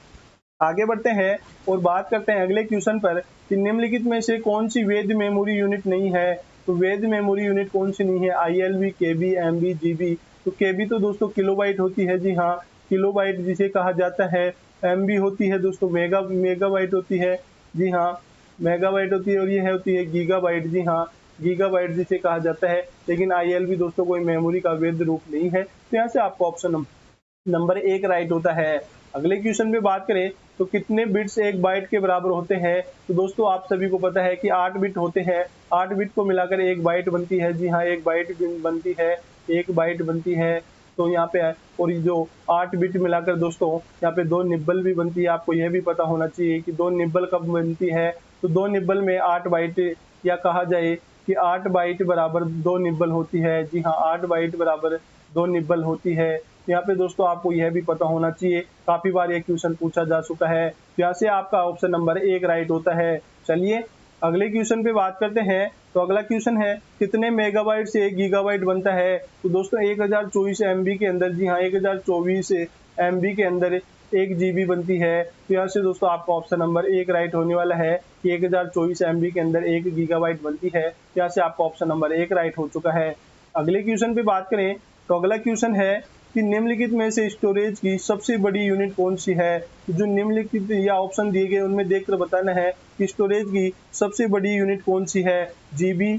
आगे बढ़ते हैं और बात करते हैं अगले क्वेश्चन पर कि निम्नलिखित में से कौन सी वैध मेमोरी यूनिट नहीं है। तो वैध मेमोरी यूनिट कौन सी नहीं है? ILB, KB, MB, GB। तो KB तो दोस्तों किलोबाइट होती है। जी हाँ, किलोबाइट जिसे कहा जाता है। MB होती है दोस्तों मेगाबाइट होती है। जी हाँ, मेगाबाइट होती है। और ये होती है गीगाबाइट। जी हाँ, गीगाबाइट जिसे कहा जाता है। लेकिन ILB दोस्तों कोई मेमोरी का वैध रूप नहीं है। तो यहाँ से आपको ऑप्शन नंबर 1 राइट होता है। अगले क्वेश्चन पे बात करें तो कितने बिट्स एक बाइट के बराबर होते हैं? तो दोस्तों आप सभी को पता है कि 8 बिट होते हैं। 8 बिट को मिलाकर एक बाइट बनती है। जी हाँ, एक बाइट बनती है, एक बाइट बनती है। तो यहाँ पे और ये जो 8 बिट मिलाकर दोस्तों यहाँ पे 2 निब्बल भी बनती है। आपको यह भी पता होना चाहिए कि 2 निब्बल कब बनती है। तो 2 निब्बल में 8 बाइट, या कहा जाए कि 8 बाइट बराबर 2 निब्बल होती है। जी हाँ, 8 बाइट बराबर 2 निब्बल होती है। यहाँ पे दोस्तों आपको यह भी पता होना चाहिए, काफी बार ये क्वेश्चन पूछा जा चुका है। तो यहाँ से आपका ऑप्शन नंबर 1 राइट होता है। चलिए अगले क्वेश्चन पे बात करते हैं। तो अगला क्वेश्चन है, कितने मेगाबाइट से 1 गीगाबाइट बनता है? तो दोस्तों 1024 MB के अंदर, जी हाँ 1024 MB के अंदर 1 GB बनती है। तो यहाँ से दोस्तों आपका ऑप्शन नंबर 1 राइट होने वाला है कि 1024 MB के अंदर 1 गीगाबाइट बनती है। यहाँ से आपका ऑप्शन नंबर 1 राइट हो चुका है। अगले क्वेश्चन पे बात करें तो अगला क्वेश्चन है कि निम्नलिखित में से स्टोरेज की सबसे बड़ी यूनिट कौन सी है? जो निम्नलिखित या ऑप्शन दिए गए उनमें देखकर बताना है कि स्टोरेज की सबसे बड़ी यूनिट कौन सी है। GB,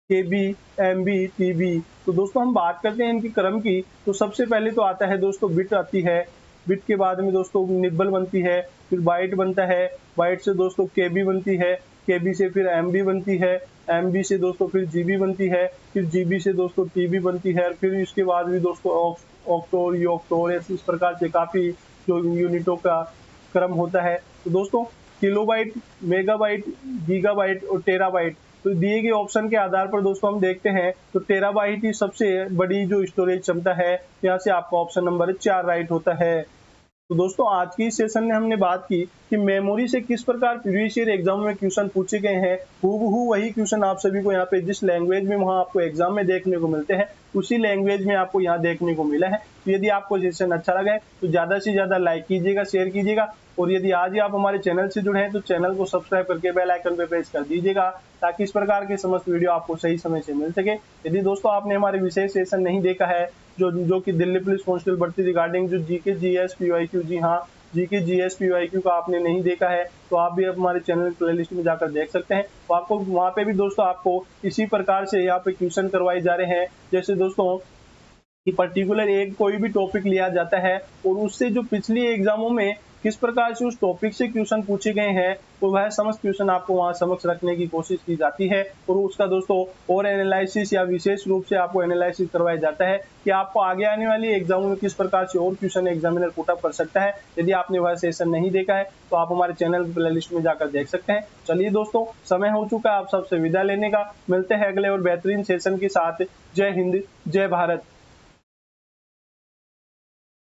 KB, MB, TB। तो दोस्तों हम बात करते हैं इनके क्रम की, तो सबसे पहले तो आता है दोस्तों बिट आती है। बिट के बाद में दोस्तों निब्बल बनती है, फिर बाइट बनता है, बाइट से दोस्तों KB बनती है, KB से फिर MB बनती है, MB से दोस्तों फिर GB बनती है, फिर GB से दोस्तों TB बनती है, फिर इसके बाद भी दोस्तों ऑक्टोर, योक्टोर, इस प्रकार से काफी जो यूनिटों का क्रम होता है। तो दोस्तों किलोबाइट, मेगाबाइट, गीगाबाइट और टेराबाइट, तो दिए गए ऑप्शन के आधार पर दोस्तों हम देखते हैं तो टेराबाइट ही सबसे बड़ी जो स्टोरेज क्षमता है। यहाँ से आपका ऑप्शन नंबर 4 राइट होता है। तो दोस्तों आज की इस सेशन में हमने बात की कि मेमोरी से किस प्रकार प्रीवियस ईयर एग्जाम में क्वेश्चन पूछे गए हैं। हूबहू वही क्वेश्चन आप सभी को यहाँ पे जिस लैंग्वेज में वहाँ आपको एग्जाम में देखने को मिलते हैं उसी लैंग्वेज में आपको यहाँ देखने को मिला है। तो यदि आपको सेशन अच्छा लगा है तो ज्यादा से ज्यादा लाइक कीजिएगा, शेयर कीजिएगा। और यदि आज ही आप हमारे चैनल से जुड़े हैं तो चैनल को सब्सक्राइब करके बेल आइकन पे प्रेस कर दीजिएगा ताकि इस प्रकार के समस्त वीडियो आपको सही समय से मिल सके। यदि दोस्तों आपने हमारे विशेष सेशन नहीं देखा है जो कि दिल्ली पुलिस कांस्टेबल भर्ती रिगार्डिंग जो जीके जीएस पीवाईक्यू, जी हाँ जीके जीएस पीवाईक्यू का आपने नहीं देखा है तो आप भी हमारे चैनल प्लेलिस्ट में जाकर देख सकते हैं। तो आपको वहाँ पे भी दोस्तों आपको इसी प्रकार से यहाँ पे क्वेश्चन करवाए जा रहे हैं। जैसे दोस्तों कि पर्टिकुलर एक कोई भी टॉपिक लिया जाता है और उससे जो पिछली एग्जामों में किस प्रकार से उस टॉपिक से क्वेश्चन पूछे गए हैं तो वह समस्त क्वेश्चन आपको वहां समक्ष रखने की कोशिश की जाती है। और उसका दोस्तों और एनालिसिस या विशेष रूप से आपको एनालिसिस करवाया जाता है कि आपको आगे आने वाली एग्जामों में किस प्रकार से और क्वेश्चन एग्जामिनर पुट अप कर सकता है। यदि आपने वह सेशन नहीं देखा है तो आप हमारे चैनल प्लेलिस्ट में जाकर देख सकते हैं। चलिए दोस्तों समय हो चुका है आप सबसे विदा लेने का। मिलते हैं अगले और बेहतरीन सेशन के साथ। जय हिंद, जय भारत।